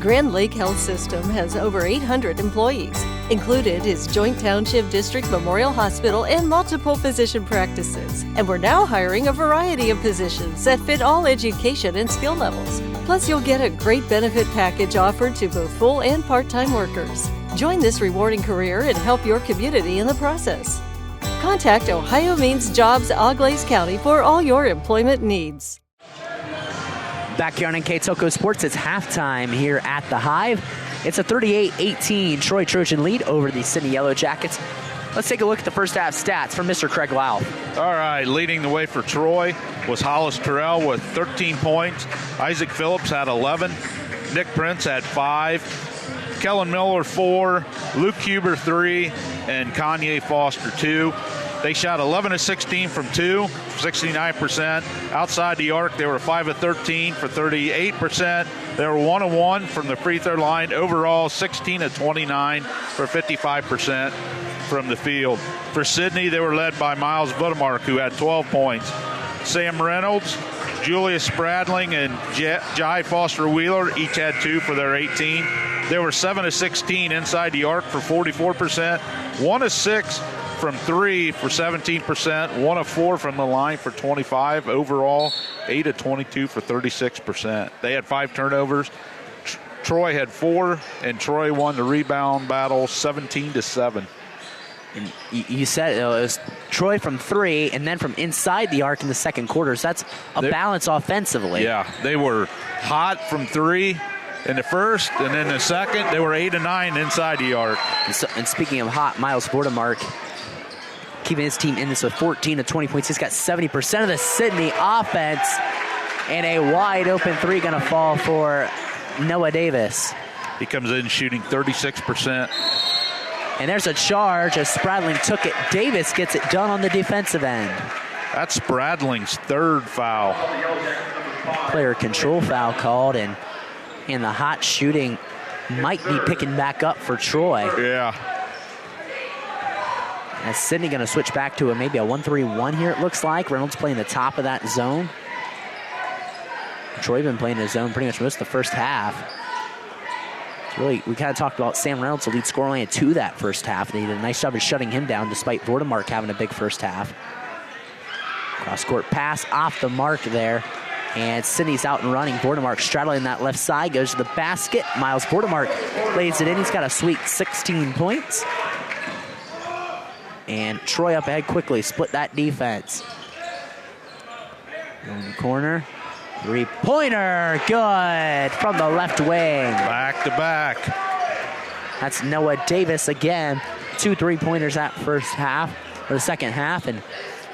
Grand Lake Health System has over 800 employees. Included is Joint Township District Memorial Hospital and multiple physician practices. And we're now hiring a variety of positions that fit all education and skill levels. Plus, you'll get a great benefit package offered to both full and part-time workers. Join this rewarding career and help your community in the process. Contact Ohio Means Jobs Auglaize County for all your employment needs. Back here on NKTelco Sports, it's halftime here at the Hive. It's a 38-18 Troy Trojan lead over the Sidney Yellow Jackets. Let's take a look at the first half stats from Mr. Craig Lau. All right, leading the way for Troy was Hollis Terrell with 13 points. Isaac Phillips had 11. Nick Prince had 5. Kellen Miller 4. Luke Huber 3. And Kanye Foster 2. They shot 11 of 16 from 2, 69%. Outside the arc, they were 5 of 13 for 38%. They were 1 of 1 from the free throw line. Overall, 16 of 29 for 55% from the field. For Sidney, they were led by Miles Vudemark, who had 12 points. Sam Reynolds, Julius Spradling, and Jai Foster Wheeler each had 2 for their 18. They were 7 of 16 inside the arc for 44%. 1 of 6 from 3 for 17%, 1 of 4 from the line for 25. Overall, 8 of 22 for 36%. They had 5 turnovers. Troy had 4, and Troy won the rebound battle 17-7. And you said it was Troy from 3, and then from inside the arc in the second quarter. So that's a balance offensively. Yeah, they were hot from 3 in the first, and then the second, they were 8 of 9 inside the arc. And speaking of hot, Miles Vudemark keeping his team in this with 14 to 20 points. He's got 70% of the Sidney offense, and a wide open 3 going to fall for Noah Davis. He comes in shooting 36%. And there's a charge as Spradling took it. Davis gets it done on the defensive end. That's Spradling's 3rd foul. Player control foul called, and the hot shooting might be picking back up for Troy. Yeah. As Sidney going to switch back to maybe a 1-3-1 here, it looks like. Reynolds playing the top of that zone. Troy been playing his zone pretty much most of the first half. It's really, we kind of talked about Sam Reynolds, the lead scorer, only had 2 that first half. They did a nice job of shutting him down despite Vudemark having a big first half. Cross-court pass off the mark there. And Sidney's out and running. Vudemark straddling that left side, goes to the basket. Miles Vudemark lays it in. He's got a sweet 16 points. And Troy up ahead quickly, split that defense. In the corner, 3-pointer, good from the left wing. Back to back. That's Noah Davis again. 2 3-pointers that first half, or the second half, and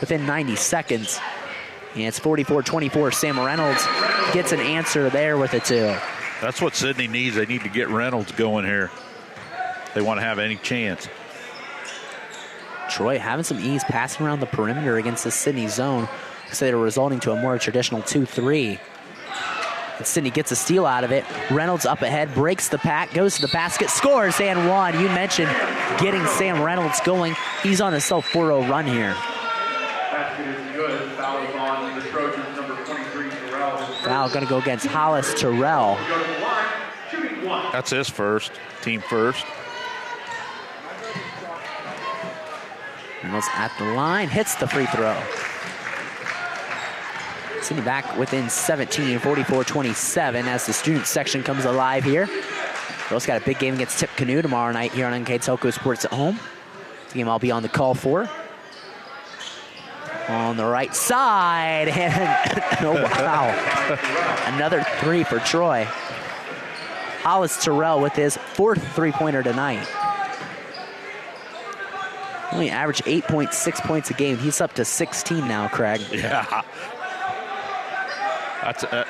within 90 seconds. And it's 44-24. Sam Reynolds gets an answer there with a 2. That's what Sidney needs. They need to get Reynolds going here. They want to have any chance. Troy having some ease passing around the perimeter against the Sidney zone. So they're resulting to a more traditional 2-3. And Sidney gets a steal out of it. Reynolds up ahead, breaks the pack, goes to the basket, scores, and 1. You mentioned getting Sam Reynolds going. He's on a self-4-0 run here. Basket is good. Foul is on the Trojans, number 23, Terrell. Foul going to go against Hollis Terrell. That's his first, team first. Reynolds at the line, hits the free throw. Sidney back within 17, 44-27 as the student section comes alive here. Girls got a big game against Tippecanoe tomorrow night here on NKTelco Sports at home. The game I'll be on the call for. On the right side, and oh wow, another 3 for Troy. Hollis Terrell with his 4th 3-pointer tonight. Only averaged 8.6 points a game. He's up to 16 now, Craig. Yeah.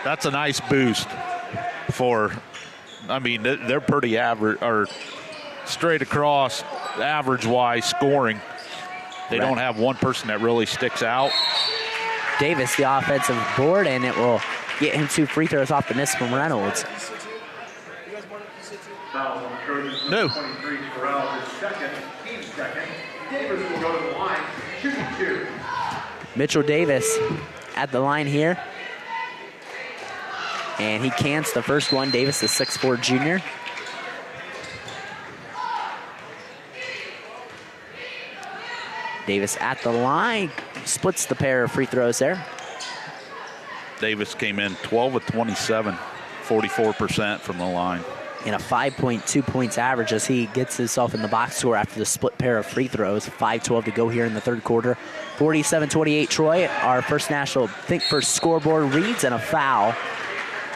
That's a nice boost for, I mean, they're pretty average, or straight across average-wise scoring. They don't have one person that really sticks out. Davis, the offensive board, and it will get him 2 free throws off the miss from Reynolds. No. 23, Terrell is second, team second. Davis will go to the line, shooting 2. Mitchell Davis at the line here. And he cans the first one. Davis, the 6'4 junior. Davis at the line, splits the pair of free throws there. Davis came in 12 of 27, 44% from the line. And a 5.2 points average as he gets himself in the box score after the split pair of free throws. 5:12 to go here in the third quarter. 47-28 Troy. Our first first scoreboard reads and a foul.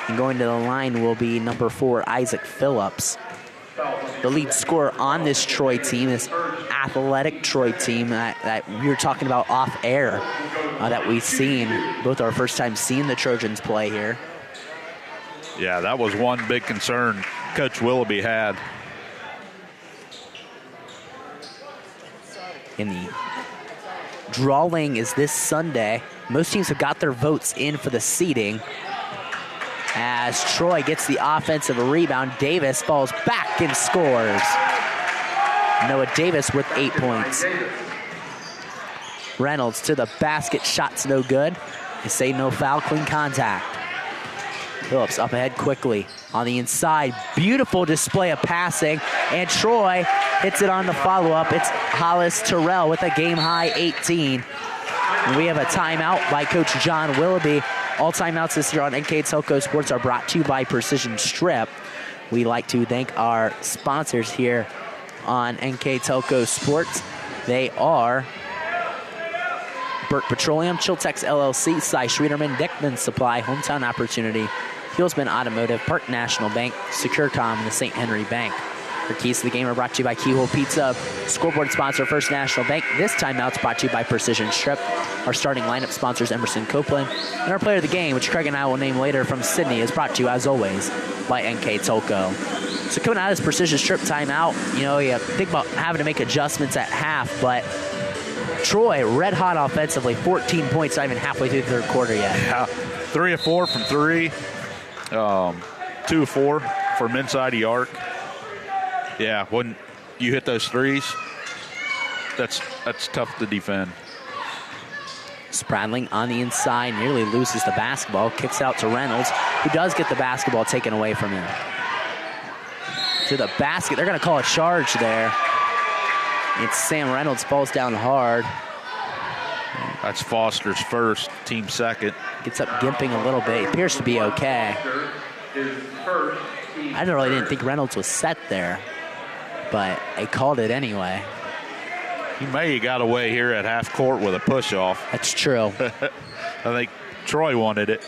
And going to the line will be number 4, Isaac Phillips. The lead scorer on this Troy team, this athletic Troy team that we were talking about off air, that we've seen, both our first time seeing the Trojans play here. Yeah, that was one big concern Coach Willoughby had. In the drawing is this Sunday. Most teams have got their votes in for the seeding. As Troy gets the offensive rebound, Davis falls back and scores. Noah Davis with 8 points. Reynolds to the basket, shot's no good. They say no foul, clean contact. Phillips up ahead quickly on the inside. Beautiful display of passing, and Troy hits it on the follow-up. It's Hollis Terrell with a game-high 18. And we have a timeout by Coach John Willoughby. All timeouts this year on NKTelco Sports are brought to you by Precision Strip. We like to thank our sponsors here on NKTelco Sports. They are Burt Petroleum, Chiltex LLC, Cy Schreederman, Dickman Supply, Hometown Opportunity, Heelsman Automotive, Park National Bank, Securcom, and the St. Henry Bank. Our keys to the game are brought to you by Keyhole Pizza, scoreboard sponsor First National Bank. This timeout's brought to you by Precision Strip. Our starting lineup sponsors Emerson Copeland. And our player of the game, which Craig and I will name later from Sidney, is brought to you, as always, by NKTelco. So coming out of this Precision Strip timeout, you think about having to make adjustments at half, but Troy, red hot offensively, 14 points, not even halfway through the third quarter yet. Yeah, 3 of 4 from 3, 2 of 4 from inside the arc. Yeah, when you hit those threes, that's tough to defend. Spradling on the inside, nearly loses the basketball, kicks out to Reynolds, who does get the basketball taken away from him. To the basket, they're going to call a charge there. It's Sam Reynolds, falls down hard. That's Foster's first, team second. Gets up gimping a little bit, appears to be okay. I really didn't think Reynolds was set there, but they called it anyway. He may have got away here at half court with a push-off. That's true. I think Troy wanted it.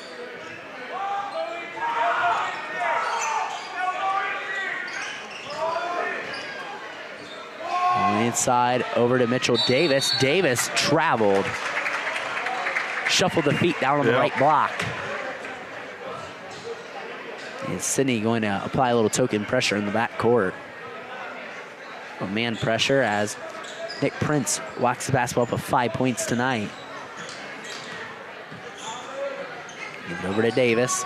On the inside, over to Mitchell Davis. Davis traveled. Shuffled the feet down on the right block. And Sidney going to apply a little token pressure in the back court. A man pressure as Nick Prince walks the basketball up with 5 points tonight. Give it over to Davis.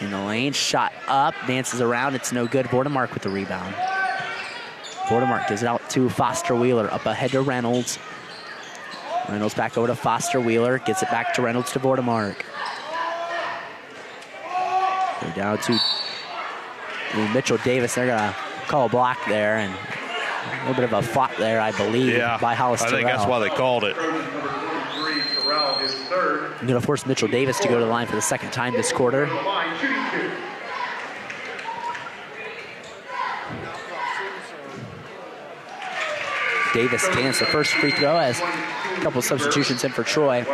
In the lane, shot up, dances around, it's no good. Vordemark with the rebound. Vordemark gives it out to Foster Wheeler, up ahead to Reynolds. Reynolds back over to Foster Wheeler, gets it back to Reynolds to Vordemark. Go down to Mitchell Davis. They're going to call a block there, and a little bit of a fought there, I believe, by Hollis Terrell. I think that's why they called it. I'm going to force Mitchell Davis to go to the line for the second time this quarter. Davis cans the first free throw as a couple substitutions in for Troy.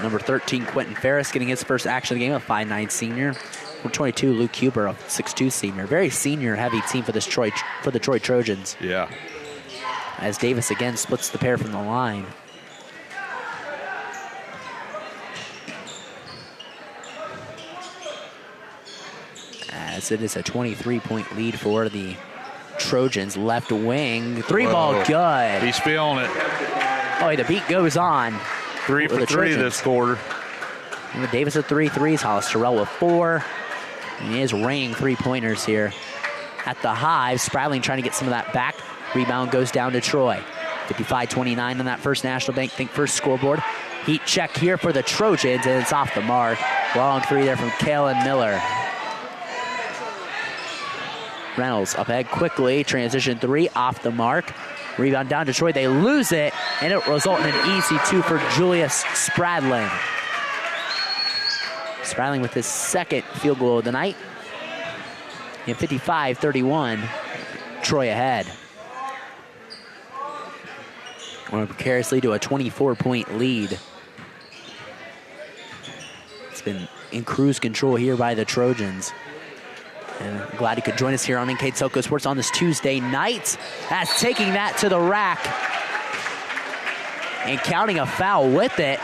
Number 13, Quentin Ferris, getting his first action of the game, a 5'9" senior. Number 22, Luke Huber, a 6'2" senior. Very senior-heavy team for the Troy Trojans. Yeah. As Davis again splits the pair from the line. As it is a 23-point lead for the Trojans. Left wing. Three-ball good. He's feeling it. Oh, the beat goes on. 3 for 3 this quarter. And Davis with 3 threes. Hollis Terrell with 4. And he is raining three-pointers here at the Hive. Spradling trying to get some of that back. Rebound goes down to Troy. 55-29 on that First National Bank Think First scoreboard. Heat check here for the Trojans, and it's off the mark. Long three there from Kalen Miller. Reynolds up ahead quickly. Transition three off the mark. Rebound down to Troy. They lose it, and it results in an easy 2 for Julius Spradling. Spradling with his second field goal of the night. And 55-31, Troy ahead. Going precariously to a 24-point lead. It's been in cruise control here by the Trojans. And I'm glad he could join us here on NKTelco Sports on this Tuesday night. That's taking that to the rack. And counting a foul with it.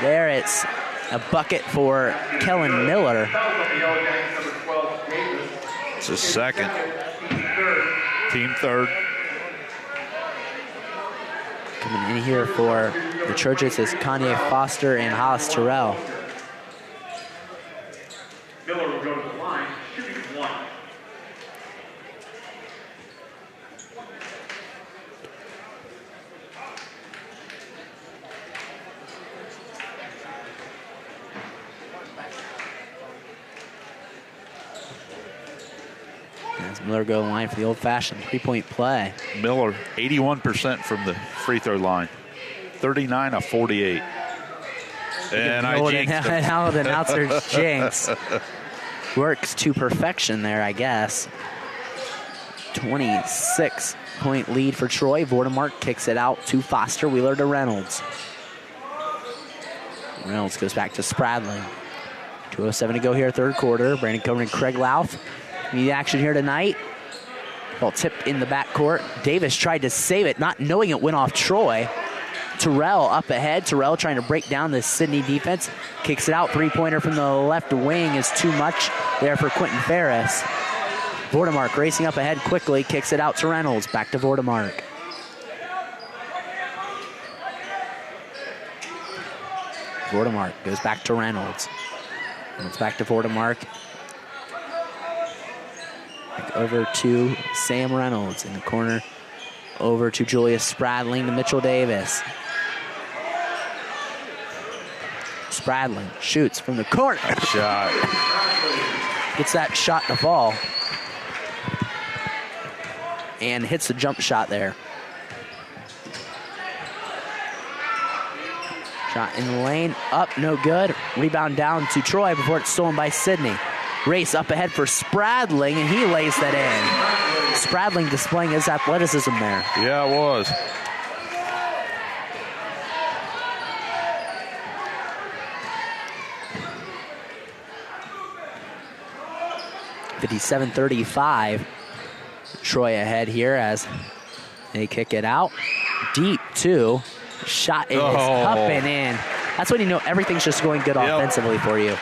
There it's a bucket for Kellen Miller. It's his second. Team third. Coming in here for the Trojans is Kanye Foster and Hollis Terrell. Miller will go to the line, shooting 1. As Miller go to the line for the old-fashioned three-point play. Miller, 81% from the free throw line. 39 of 48. And I jinxed him. How the announcer's jinx. Works to perfection there, I guess. 26-point lead for Troy. Vordemark kicks it out to Foster. Wheeler to Reynolds. Reynolds goes back to Spradling. 2:07 to go here, third quarter. Brandon Coburn and Craig Louth need action here tonight. Ball tipped in the backcourt. Davis tried to save it, not knowing it went off Troy. Terrell up ahead. Terrell trying to break down the Sidney defense. Kicks it out. Three-pointer from the left wing is too much there for Quentin Ferris. Vordemark racing up ahead quickly. Kicks it out to Reynolds. Back to Vordemark. Vordemark goes back to Reynolds. Reynolds back to Vordemark. Back over to Sam Reynolds in the corner. Over to Julius Spradling to Mitchell Davis. Spradling shoots from the corner. Shot. Gets that shot to fall. And hits the jump shot there. Shot in the lane. Up, no good. Rebound down to Troy before it's stolen by Sidney. Race up ahead for Spradling, and he lays that in. Spradling displaying his athleticism there. Yeah, it was. (57-35). Troy ahead here as they kick it out. Deep, too. Shot is up and in. That's when you know everything's just going good offensively for you.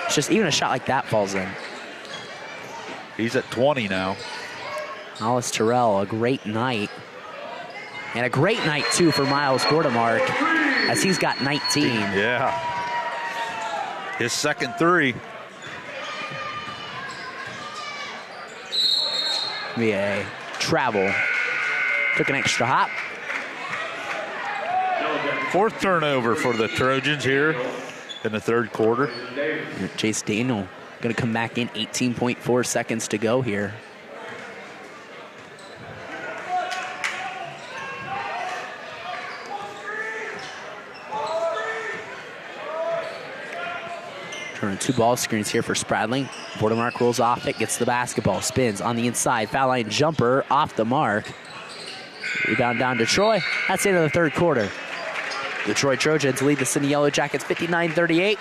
It's just even a shot like that falls in. He's at 20 now. Hollis Terrell, a great night. And a great night, too, for Miles Vordemark, as he's got 19. Yeah. His second three. VA travel. Took an extra hop. Fourth turnover for the Trojans here in the third quarter. Chase Daniel going to come back in. 18.4 seconds to go here. Turning two ball screens here for Spradling. Vordemark rolls off it, gets the basketball, spins on the inside. Foul line jumper off the mark. Rebound down to Troy. That's the end of the third quarter. The Troy Trojans lead the Sidney Yellow Jackets 59-38.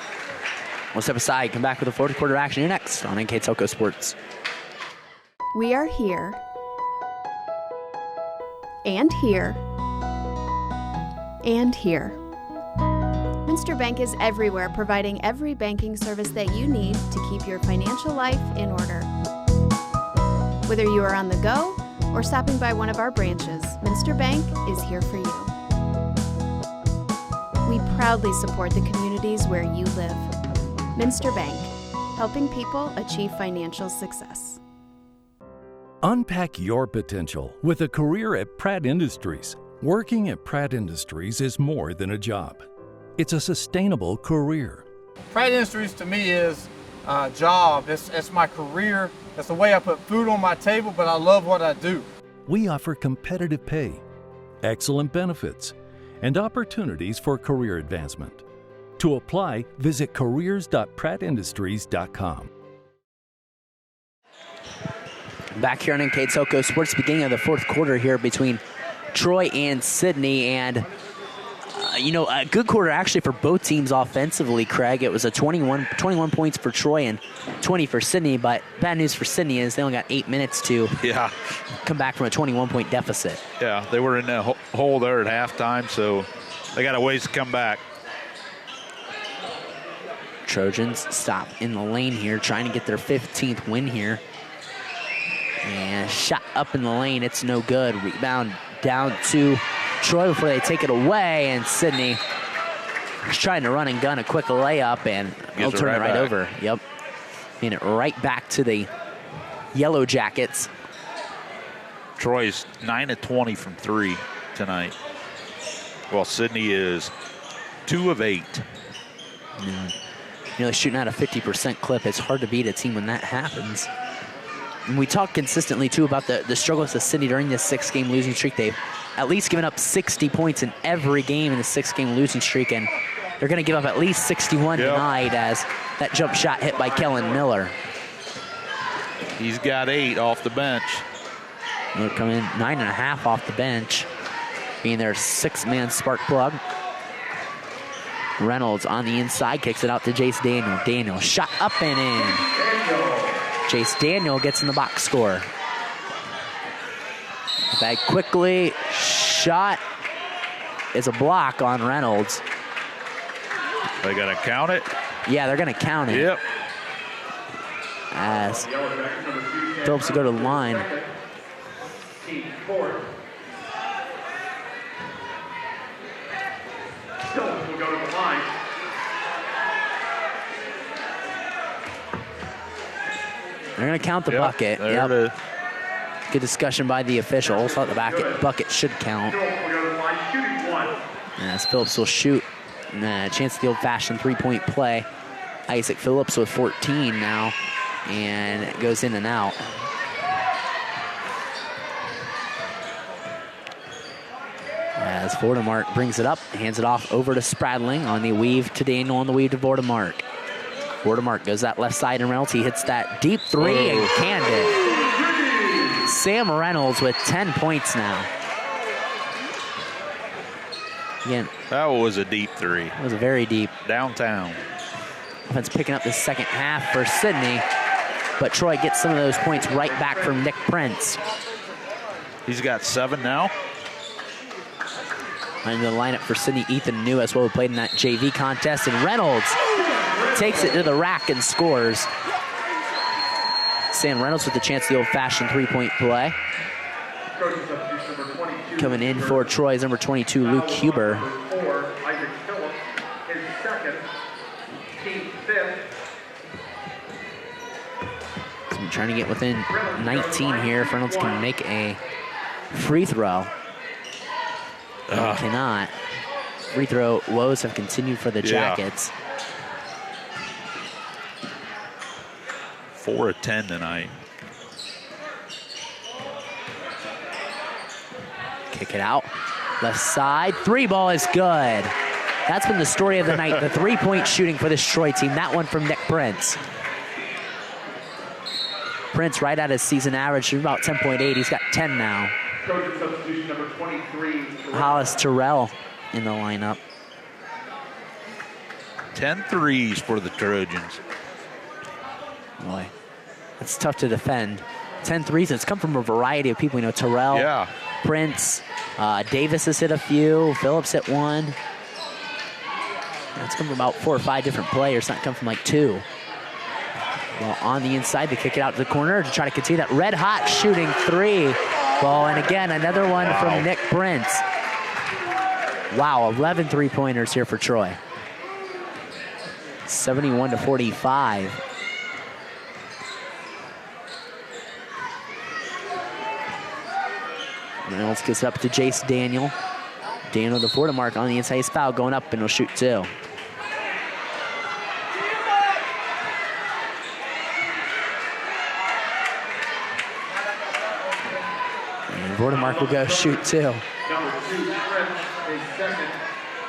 We'll step aside, come back with the fourth quarter action here next on NKTelco Sports. We are here and here and here. Minster Bank is everywhere, providing every banking service that you need to keep your financial life in order. Whether you are on the go or stopping by one of our branches, Minster Bank is here for you. We proudly support the communities where you live. Minster Bank, helping people achieve financial success. Unpack your potential with a career at Pratt Industries. Working at Pratt Industries is more than a job. It's a sustainable career. Pratt Industries to me is a job. It's my career. It's the way I put food on my table, but I love what I do. We offer competitive pay, excellent benefits, and opportunities for career advancement. To apply, visit careers.prattindustries.com. Back here on NKTelco Sports, beginning of the fourth quarter here between Troy and Sidney, and a good quarter actually for both teams offensively, Craig. It was a 21 points for Troy and 20 for Sidney, but bad news for Sidney is they only got 8 minutes to come back from a 21-point deficit. Yeah, they were in the hole there at halftime, so they got a ways to come back. Trojans stop in the lane here, trying to get their 15th win here. And shot up in the lane, it's no good. Rebound down to Troy before they take it away, and Sidney is trying to run and gun a quick layup, and they'll turn it right over. Yep. And it right back to the Yellow Jackets. Troy's 9 of 20 from 3 tonight, while Sidney is 2 of 8. Nearly shooting at a 50% clip. It's hard to beat a team when that happens. And we talk consistently, too, about the struggles of Sidney during this 6-game losing streak. They've at least given up 60 points in every game in the 6-game losing streak, and they're going to give up at least 61 tonight as that jump shot hit by Kellen Miller. He's got 8 off the bench. They're coming 9.5 off the bench, being their 6-man spark plug. Reynolds on the inside, kicks it out to Jace Daniel. Daniel shot up and in. Jace Daniel gets in the box score. Back quickly, shot is a block on Reynolds. They got to count it? Yeah, they're going to count it. Yep. As Phillips will go to the line. Phillips will go to the line. They're going to count the bucket. There it is. Good discussion by the officials. Thought the bucket should count. As Phillips will shoot. Chance of the old-fashioned three-point play. Isaac Phillips with 14 now. And it goes in and out. As Vordemark brings it up, hands it off over to Spradling on the weave to Daniel, on the weave to Vordemark. Vordemark goes that left side, and Reynolds, he hits that deep three and canned it. Sam Reynolds with 10 points now. Again, that was a deep three. It was a very deep. Downtown. Offense picking up the second half for Sidney, but Troy gets some of those points right back from Nick Prince. He's got 7 now. In the lineup for Sidney, Ethan New as well, who played in that JV contest, and Reynolds takes it to the rack and scores. Sam Reynolds with the chance of the old-fashioned three-point play. Coming in for Troy's number 22, Luke Huber. Isaac Phillips is second, team fifth. So I'm trying to get within 19 here. If Reynolds can make a free throw. Cannot. Free throw woes have continued for the Jackets. 4 of 10 tonight. Kick it out. Left side. Three ball is good. That's been the story of the night. The three-point shooting for this Troy team. That one from Nick Prince. Prince right at his season average, about 10.8. He's got 10 now. Trojan substitution number 23. Hollis Terrell in the lineup. 10 threes for the Trojans. Boy, it's tough to defend. 10 threes, and it's come from a variety of people. You know, Terrell, Prince, Davis has hit a few, Phillips hit one. It's come from about 4 or 5 different players, not come from like 2. Ball on the inside to kick it out to the corner to try to continue that red hot shooting three. Ball, and again, another one from Nick Prince. Wow, 11 3-pointers here for Troy. 71-45. Reynolds gets it up to Jace Daniel. Daniel to Vordemark on the inside. He's foul going up, and he'll shoot two. And Vordemark will go shoot two. Number 2, Prince, his second,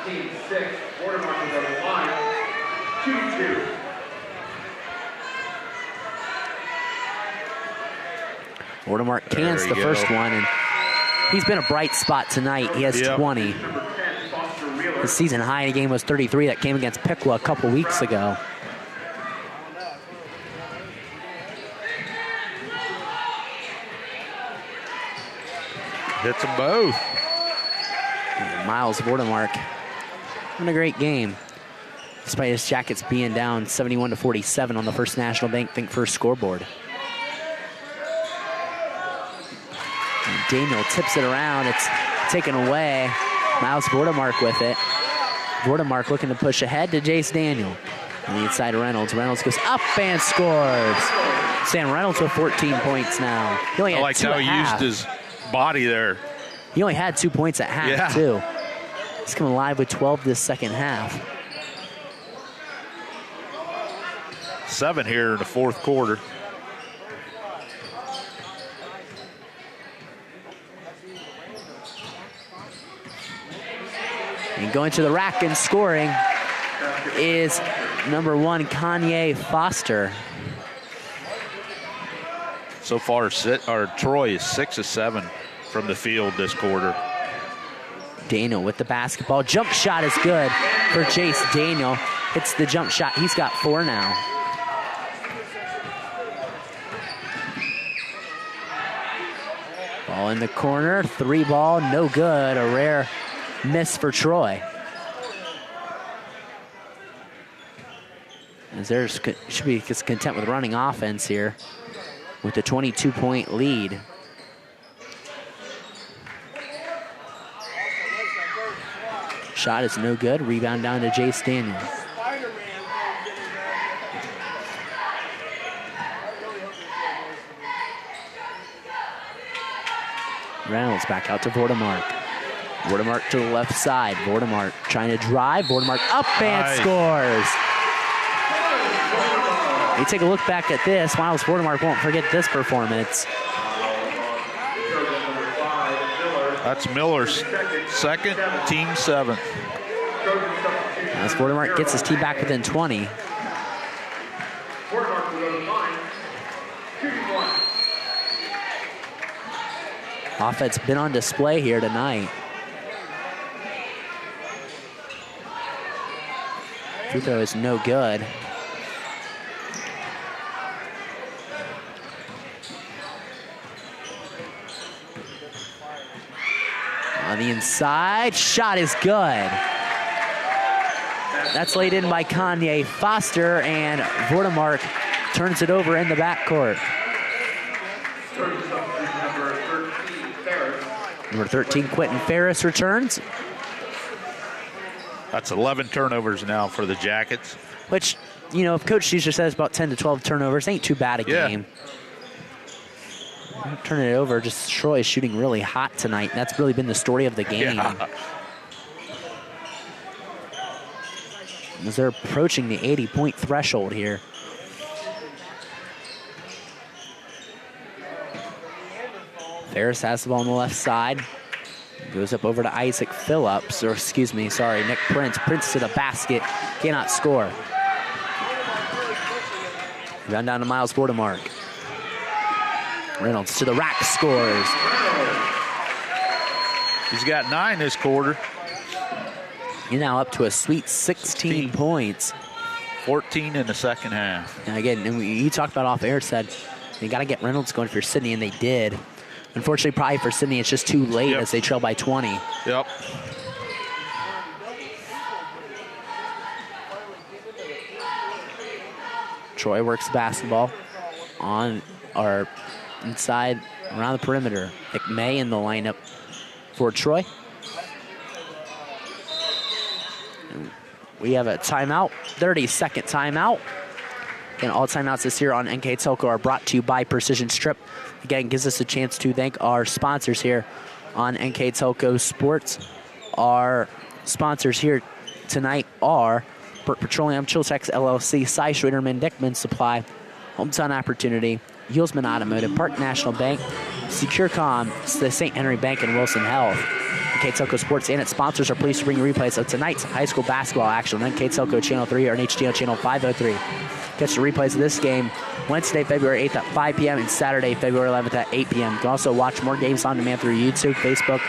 team 6. Vordemark will go to the line. 2-2. Vordemark cans the first one, and he's been a bright spot tonight. He has 20. His season high in the game was 33. That came against Piqua a couple weeks ago. Hits them both. And Miles Vordemark having a great game, despite his Jackets being down 71-47 on the First National Bank Think First scoreboard. And Daniel tips it around. It's taken away. Miles Vordemark with it. Vordemark looking to push ahead to Jace Daniel. On the inside of Reynolds. Reynolds goes up and scores. Sam Reynolds with 14 points now. He only had I like two how at he half. used his body there. He only had 2 points at half, too. He's coming live with 12 this second half. 7 here in the fourth quarter. And going to the rack and scoring is number 1, Kanye Foster. So far, Troy is 6 of 7 from the field this quarter. Daniel with the basketball. Jump shot is good for Jace Daniel. Hits the jump shot. He's got 4 now. Ball in the corner. 3 ball, no good. A rare miss for Troy. As there should be just content with running offense here with a 22-point lead. Shot is no good. Rebound down to Jace Daniel. Reynolds back out to Vordemark. Vordemark to the left side. Vordemark trying to drive. Vordemark up and scores. You take a look back at this. Miles Vordemark won't forget this performance. That's Miller's second, team 7th. As Vordemark gets his team back within 20. Offense been on display here tonight. Free throw is no good. On the inside, shot is good. That's laid in by Kanye Foster, and Vordemark turns it over in the backcourt. Number 13, Quentin Ferris returns. That's 11 turnovers now for the Jackets. Which, you know, if Coach Schuster says about 10 to 12 turnovers, ain't too bad a game. Turning it over, just Troy is shooting really hot tonight. That's really been the story of the game. As they're approaching the 80-point threshold here. Ferris has the ball on the left side. Goes up over to Isaac Phillips, or excuse me, sorry, Nick Prince. Prince to the basket, cannot score. Run down to Miles Vordemark. Reynolds to the rack, scores. He's got 9 this quarter. You're now up to a sweet 16 points. 14 in the second half. And again, and you talked about off air, said you got to get Reynolds going for Sidney, and they did. Unfortunately, probably for Sidney, it's just too late as they trail by 20. Yep. Troy works the basketball on or inside around the perimeter. McMay in the lineup for Troy. And we have a timeout, 30-second timeout. Again, all timeouts this year on NKTelco are brought to you by Precision Strip. Again, gives us a chance to thank our sponsors here on NKTelco Sports. Our sponsors here tonight are Burt Petroleum, Chiltex LLC, Cy Schraderman, Dickman Supply, Hometown Opportunity, Yulesman Automotive, Park National Bank, SecureCom, the St. Henry Bank, and Wilson Health. NKTelco Sports and its sponsors are pleased to bring you replays of tonight's high school basketball action on NKTelco Channel 3 or HDO Channel 503. Catch the replays of this game Wednesday, February 8th at 5 p.m. and Saturday, February 11th at 8 p.m. You can also watch more games on demand through YouTube, Facebook,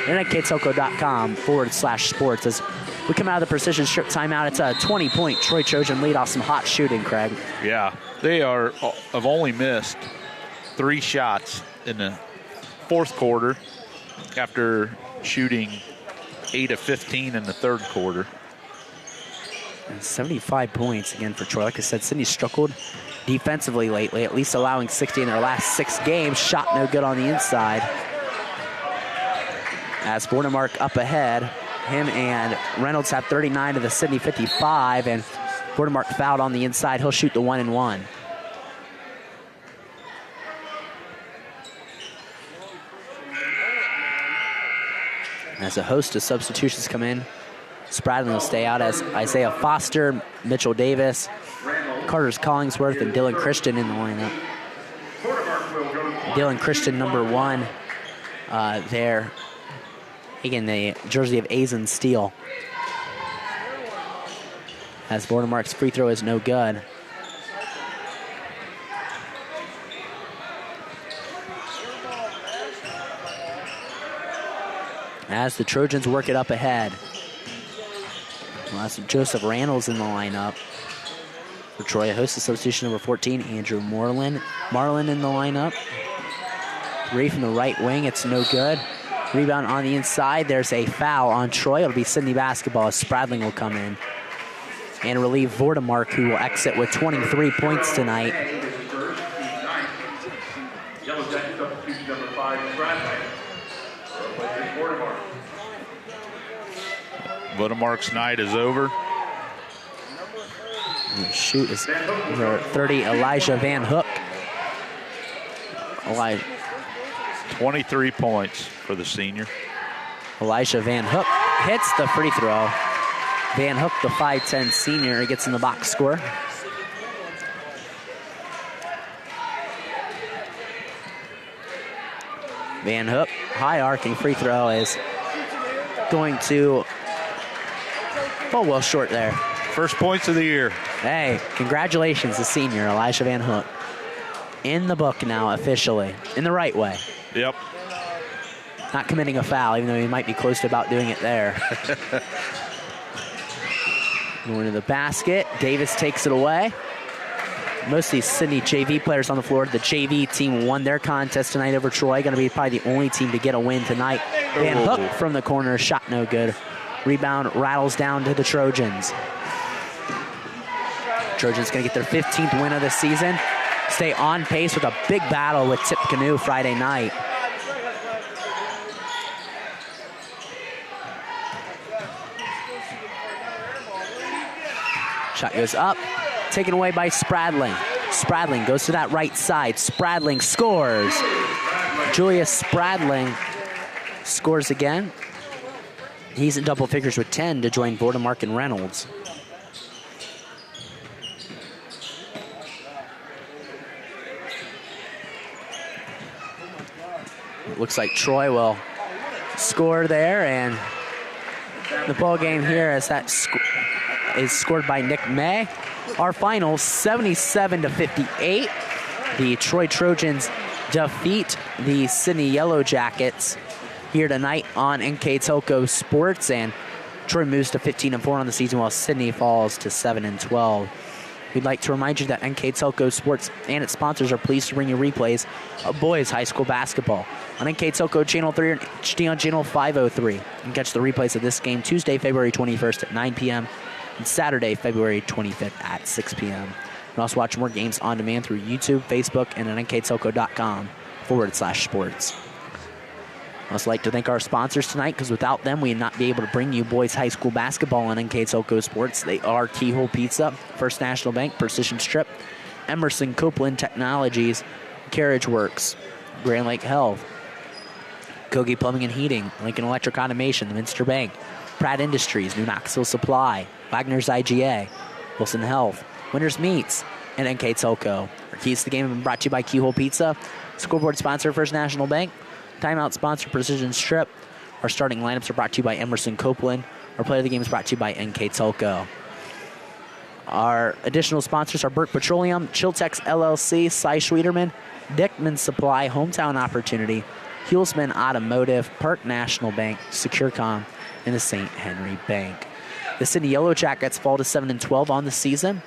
and NKTelco.com/sports. As we come out of the Precision Strip timeout, it's a 20-point Troy Trojan lead off some hot shooting, Craig. Yeah, they have only missed 3 shots in the fourth quarter after shooting 8 of 15 in the third quarter. And 75 points again for Troy. Like I said, Sidney struggled defensively lately, at least allowing 60 in their last 6 games. Shot no good on the inside. As Bordemark up ahead, him and Reynolds have 39 to the Sidney 55, and Bordemark fouled on the inside. He'll shoot the 1-and-1. As a host of substitutions come in, Spradlin will stay out as Isaiah Foster, Mitchell Davis, Carter Collingsworth, and Dylan Christian in the lineup. Dylan Christian, number 1 there. Again, the jersey of Azen Steele. As Bordemark's free throw is no good. As the Trojans work it up ahead. Well, that's Joseph Randall's in the lineup. For Troy, a host of substitution number 14, Andrew Marlin in the lineup. 3 from the right wing, it's no good. Rebound on the inside, there's a foul on Troy. It'll be Sidney basketball as Spradling will come in and relieve Vordemark, who will exit with 23 points tonight. Yellow Jacket substitution number 5, Spradling. Vordemark's night is over. And shoot is number 30, Elijah Van Hook. 23 points for the senior. Elijah Van Hook hits the free throw. Van Hook, the 5'10 senior, gets in the box score. Van Hook, high arcing free throw is going to fall well short there. First points of the year. Hey, congratulations, the senior, Elijah Van Hook. In the book now, officially, in the right way. Yep. Not committing a foul, even though he might be close to about doing it there. Going to the basket. Davis takes it away. Most of these Sidney JV players on the floor. The JV team won their contest tonight over Troy. Going to be probably the only team to get a win tonight. Van Hook from the corner, shot no good. Rebound rattles down to the Trojans. Trojans going to get their 15th win of the season. Stay on pace with a big battle with Tip Canoe Friday night. Shot goes up, taken away by Spradling. Spradling goes to that right side. Spradling scores. Julius Spradling scores again. He's in double figures with 10 to join Vordemark and Reynolds. It looks like Troy will score there, and the ball game here as that is scored by Nick May. Our final 77-58. The Troy Trojans defeat the Sidney Yellow Jackets here tonight on NKTelco Sports, and Troy moves to 15-4 on the season while Sidney falls to 7-12. We'd like to remind you that NKTelco Sports and its sponsors are pleased to bring you replays of boys high school basketball on NKTelco Channel 3 and HD on Channel 503. You can catch the replays of this game Tuesday, February 21st at 9 p.m. and Saturday, February 25th at 6 p.m. You can also watch more games on demand through YouTube, Facebook, and at nktelco.com/sports. I'd also like to thank our sponsors tonight, because without them, we'd not be able to bring you boys high school basketball on NKTelco Sports. They are Keyhole Pizza, First National Bank, Precision Strip, Emerson Copeland Technologies, Carriage Works, Grand Lake Health, Kogi Plumbing and Heating, Lincoln Electric Automation, the Minster Bank, Pratt Industries, New Knoxville Supply, Wagner's IGA, Wilson Health, Winners Meats, and NKTelco. Our keys to the game have been brought to you by Keyhole Pizza, scoreboard sponsor First National Bank, timeout sponsor Precision Strip. Our starting lineups are brought to you by Emerson Copeland. Our play of the game is brought to you by NKTelco. Our additional sponsors are Burke Petroleum, Chiltex LLC, Cy Schwederman, Dickman Supply, Hometown Opportunity, Hulsman Automotive, Park National Bank, Securcom, and the St. Henry Bank. The Sidney Yellow Jackets fall to 7-12 on the season,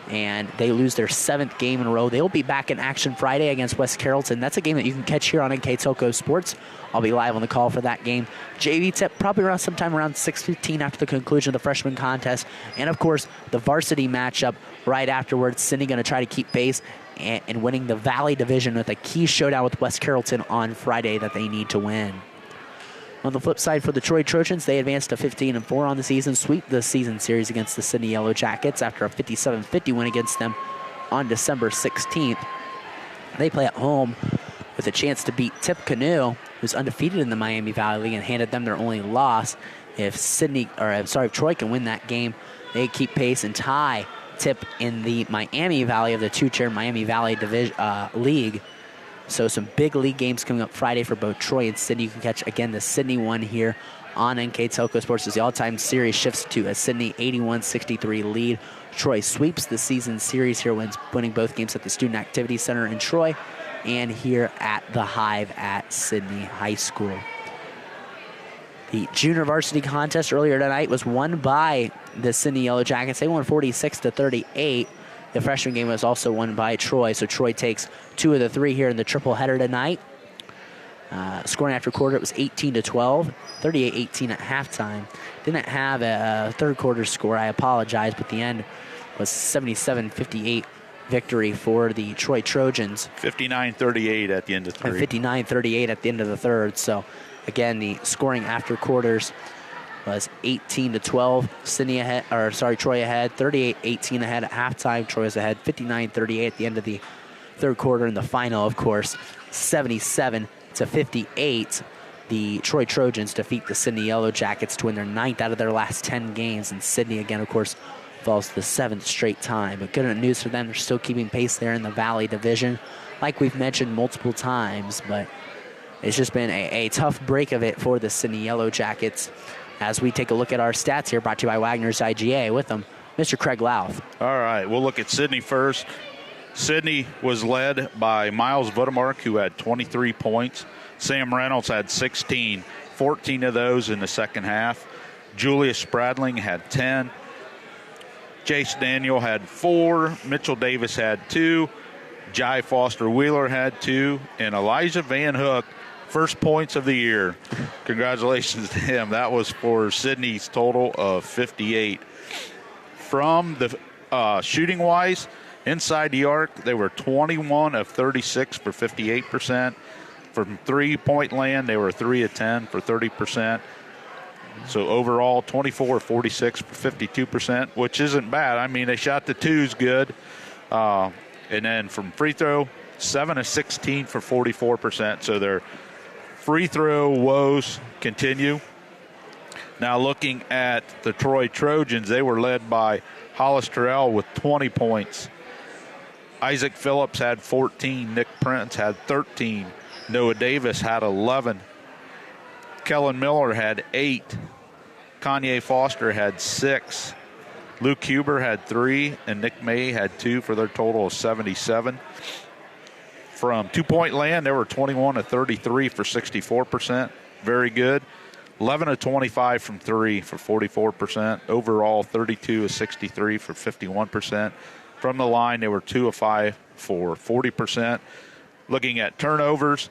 and they lose their 7th game in a row. They'll be back in action Friday against West Carrollton. That's a game that you can catch here on NKTelco Sports. I'll be live on the call for that game. JV tip probably around sometime around 6:15 after the conclusion of the freshman contest. And, of course, the varsity matchup right afterwards. Sidney going to try to keep pace and winning the Valley Division with a key showdown with West Carrollton on Friday that they need to win. On the flip side for the Troy Trojans, they advanced to 15-4 on the season, sweep the season series against the Sidney Yellow Jackets after a 57-50 win against them on December 16th. They play at home with a chance to beat Tippecanoe, who's undefeated in the Miami Valley League, and handed them their only loss. If Troy can win that game, they keep pace and tie Tip in the Miami Valley of the two-tier Miami Valley League. So some big league games coming up Friday for both Troy and Sidney. You can catch, again, the Sidney one here on NKTelco Sports as the all-time series shifts to a Sidney 81-63 lead. Troy sweeps the season series here, winning both games at the Student Activity Center in Troy and here at the Hive at Sidney High School. The junior varsity contest earlier tonight was won by the Sidney Yellow Jackets. They won 46-38. The freshman game was also won by Troy, so Troy takes 2 of the 3 here in the triple header tonight. Scoring after quarter, it was 18-12, 38-18 at halftime. Didn't have a third quarter score, I apologize, but the end was 77-58 victory for the Troy Trojans. 59-38 at the end of 3. 59-38 at the end of the third. So, again, the scoring after quarters was 18-12. Troy ahead. 38-18 ahead at halftime. Troy was ahead 59-38 at the end of the third quarter. In the final, of course, 77-58. The Troy Trojans defeat the Sidney Yellow Jackets to win their 9th out of their last 10 games. And Sidney, again, of course, falls to the 7th straight time. But good news for them, they're still keeping pace there in the Valley Division, like we've mentioned multiple times. But it's just been a tough break of it for the Sidney Yellow Jackets. As we take a look at our stats here, brought to you by Wagner's IGA. With them, Mr. Craig Louth. All right, we'll look at Sidney first. Sidney was led by Miles Vudemark, who had 23 points. Sam Reynolds had 16, 14 of those in the second half. Julius Spradling had 10. Jace Daniel had 4. Mitchell Davis had 2. Jai Foster Wheeler had 2. And Elijah Van Hook, first points of the year. Congratulations to him. That was for Sidney's total of 58. From the shooting-wise, inside the arc, they were 21 of 36 for 58%. From three-point land, they were 3 of 10 for 30%. So overall, 24 of 46 for 52%, which isn't bad. I mean, they shot the twos good. And then from free throw, 7 of 16 for 44%. So their free throw woes continue. Now looking at the Troy Trojans, they were led by Hollis Terrell with 20 points. Isaac Phillips had 14. Nick Prince had 13. Noah Davis had 11. Kellen Miller had 8. Kanye Foster had 6. Luke Huber had 3. And Nick May had 2 for their total of 77. From two-point land, they were 21 of 33 for 64%. Very good. 11 of 25 from 3 for 44%. Overall, 32 of 63 for 51%. From the line, they were 2 of 5 for 40%. Looking at turnovers,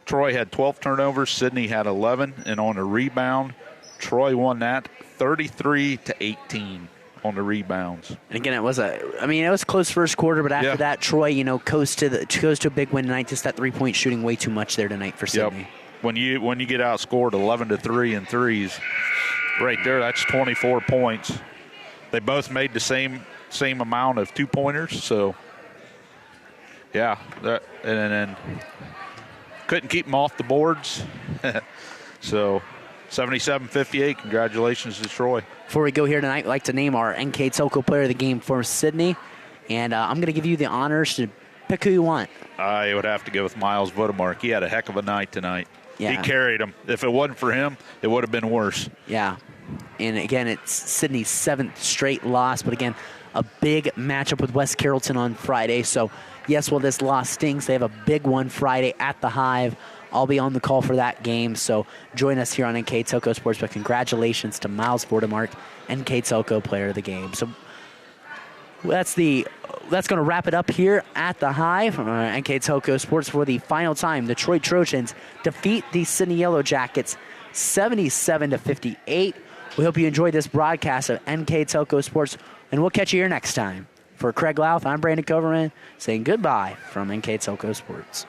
Troy had 12 turnovers. Sidney had 11. And on a rebound, Troy won that 33-18. on the rebounds. And again, it was close first quarter, but after that, Troy, goes to a big win tonight. Just that 3-point shooting way too much there tonight for Sidney. When you get outscored 11-3 in threes, right there, that's 24 points. They both made the same amount of 2-pointers, so and then couldn't keep them off the boards. So 77-58. Congratulations to Troy. Before we go here tonight, I'd like to name our NKTelco player of the game for Sidney, and I'm going to give you the honors to pick who you want. I would have to go with Miles Vodemark. He had a heck of a night tonight. Yeah. He carried him. If it wasn't for him, it would have been worse. Yeah. And again, it's Sidney's 7th straight loss, but again, a big matchup with West Carrollton on Friday. So, yes, while this loss stings, they have a big one Friday at the Hive. I'll be on the call for that game, so join us here on NKTelco Sports. But congratulations to Miles Vodemark, NKTelco player of the game. So that's going to wrap it up here at the Hive. NKTelco Sports for the final time. The Troy Trojans defeat the Sidney Yellow Jackets 77-58. We hope you enjoyed this broadcast of NKTelco Sports, and we'll catch you here next time. For Craig Louth, I'm Brandon Coverman, saying goodbye from NKTelco Sports.